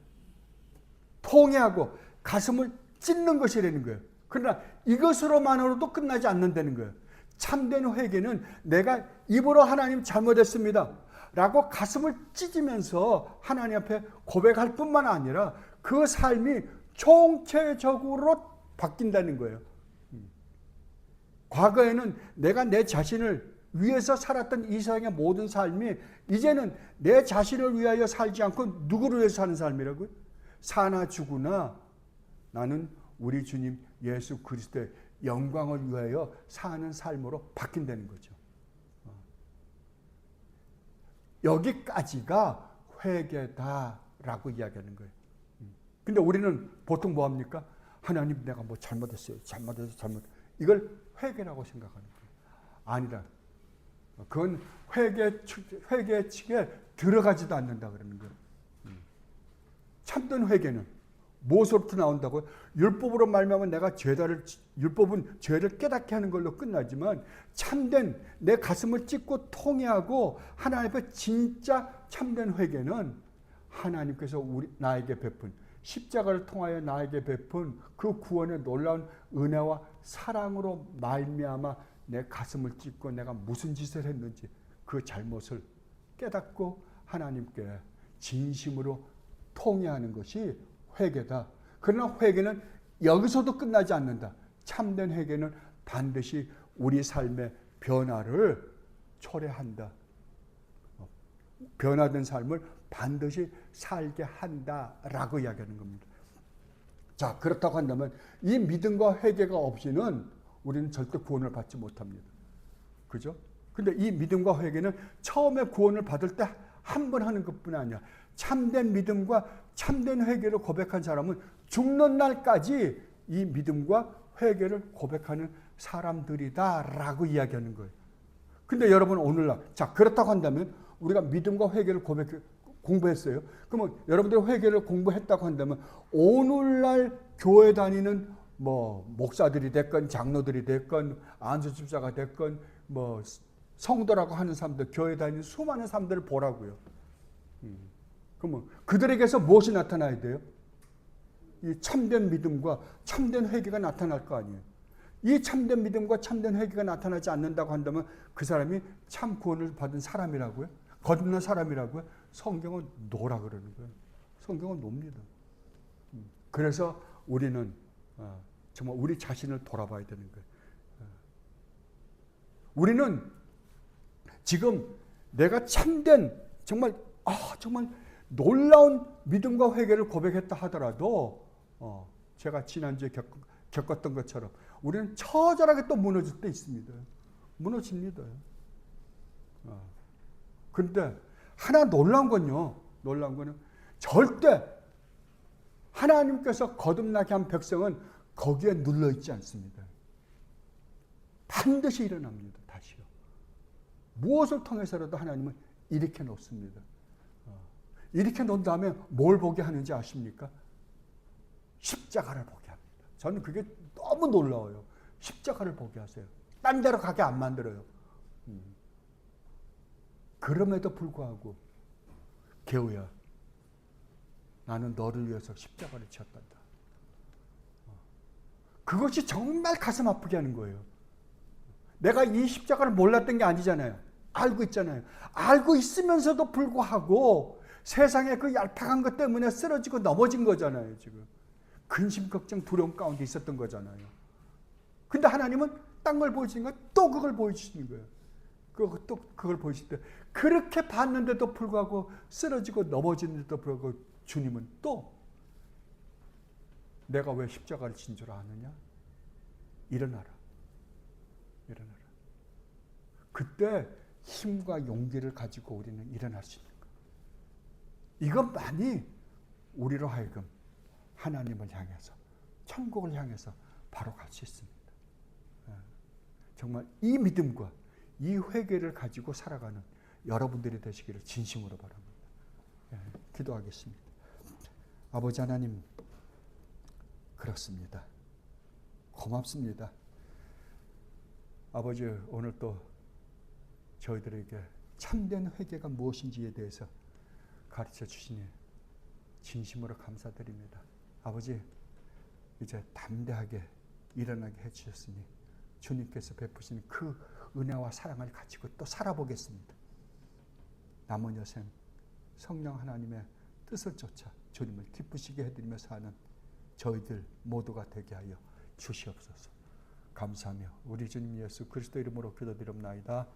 통회하고 가슴을 찢는 것이라는 거예요. 그러나 이것으로만으로도 끝나지 않는다는 거예요. 참된 회개는 내가 입으로 하나님 잘못했습니다 라고 가슴을 찢으면서 하나님 앞에 고백할 뿐만 아니라 그 삶이 총체적으로 바뀐다는 거예요. 과거에는 내가 내 자신을 위해서 살았던 이 세상의 모든 삶이 이제는 내 자신을 위하여 살지 않고 누구를 위해서 사는 삶이라고요? 사나 죽으나 나는 우리 주님 예수 그리스도의 영광을 위하여 사는 삶으로 바뀐다는 거죠. 여기까지가 회개다라고 이야기하는 거예요. 근데 우리는 보통 뭐 합니까? 하나님 내가 뭐 잘못했어요. 이걸 회개라고 생각하는 거예요. 아니다. 그건 회개 측에 들어가지도 않는다 그러는 거예요. 참된 회개는 무엇으로부터 나온다고요? 율법으로 말미암아 내가 율법은 죄를 깨닫게 하는 걸로 끝나지만 참된 내 가슴을 찢고 통회하고 하나님 앞에 진짜 참된 회개는 하나님께서 나에게 베푼 십자가를 통하여 나에게 베푼 그 구원의 놀라운 은혜와 사랑으로 말미암아 내 가슴을 찢고 내가 무슨 짓을 했는지 그 잘못을 깨닫고 하나님께 진심으로 통회하는 것이 회개다. 그러나 회개는 여기서도 끝나지 않는다. 참된 회개는 반드시 우리 삶의 변화를 초래한다. 변화된 삶을 반드시 살게 한다라고 이야기하는 겁니다. 자, 그렇다고 한다면 이 믿음과 회개가 없이는 우리는 절대 구원을 받지 못합니다. 그죠? 근데 이 믿음과 회개는 처음에 구원을 받을 때 한 번 하는 것뿐 아니야. 참된 믿음과 참된 회개를 고백한 사람은 죽는 날까지 이 믿음과 회개를 고백하는 사람들이다라고 이야기하는 거예요. 근데 여러분 오늘날 자 그렇다고 한다면 우리가 믿음과 회개를 공부했어요. 그러면 여러분들이 회개를 공부했다고 한다면 오늘날 교회 다니는 뭐 목사들이 됐건 장로들이 됐건 안수집사가 됐건 뭐 성도라고 하는 사람들, 교회 다니는 수많은 사람들을 보라고요. 그러면 그들에게서 무엇이 나타나야 돼요? 이 참된 믿음과 참된 회개가 나타날 거 아니에요. 이 참된 믿음과 참된 회개가 나타나지 않는다고 한다면 그 사람이 참 구원을 받은 사람이라고요? 거듭난 사람이라고요? 성경은 노라 그러는 거예요. 성경은 놉니다. 그래서 우리는 정말 우리 자신을 돌아봐야 되는 거예요. 우리는 지금 내가 참된 정말 놀라운 믿음과 회개를 고백했다 하더라도 제가 지난주에 겪었던 것처럼 우리는 처절하게 또 무너질 때 있습니다. 무너집니다. 그런데 하나 놀라운 거는 절대 하나님께서 거듭나게 한 백성은 거기에 눌러있지 않습니다. 반드시 일어납니다. 다시요. 무엇을 통해서라도 하나님은 일으켜 놓습니다. 일으켜 놓은 다음에 뭘 보게 하는지 아십니까? 십자가를 보게 합니다. 저는 그게 너무 놀라워요. 십자가를 보게 하세요. 딴 데로 가게 안 만들어요. 그럼에도 불구하고 개우야 나는 너를 위해서 십자가를 지었단다. 그것이 정말 가슴 아프게 하는 거예요. 내가 이 십자가를 몰랐던 게 아니잖아요. 알고 있잖아요. 알고 있으면서도 불구하고 세상의 그 얄팍한 것 때문에 쓰러지고 넘어진 거잖아요. 지금 근심, 걱정, 두려움 가운데 있었던 거잖아요. 근데 하나님은 딴 걸 보여주신 거예요. 또 그걸 보여주시는 거예요. 또 그걸 보여줄 때 그렇게 봤는데도 불구하고 쓰러지고 넘어지는데도 불구하고 주님은 또 내가 왜 십자가를 진 줄 아느냐? 일어나라. 일어나라. 그때 힘과 용기를 가지고 우리는 일어날 수 있는 거예요. 이것만이 우리로 하여금 하나님을 향해서 천국을 향해서 바로 갈 수 있습니다. 정말 이 믿음과 이 회개를 가지고 살아가는 여러분들이 되시기를 진심으로 바랍니다. 기도하겠습니다. 아버지 하나님, 그렇습니다. 고맙습니다. 아버지, 오늘 또 저희들에게 참된 회개가 무엇인지에 대해서 가르쳐 주시니 진심으로 감사드립니다. 아버지, 이제 담대하게 일어나게 해주셨으니 주님께서 베푸신 그 은혜와 사랑을 가지고 또 살아보겠습니다. 남은 여생 성령 하나님의 뜻을 쫓아 주님을 기쁘시게 해드리며 사는 저희들 모두가 되게 하여 주시옵소서. 감사하며 우리 주님 예수 그리스도 이름으로 기도드립나이다.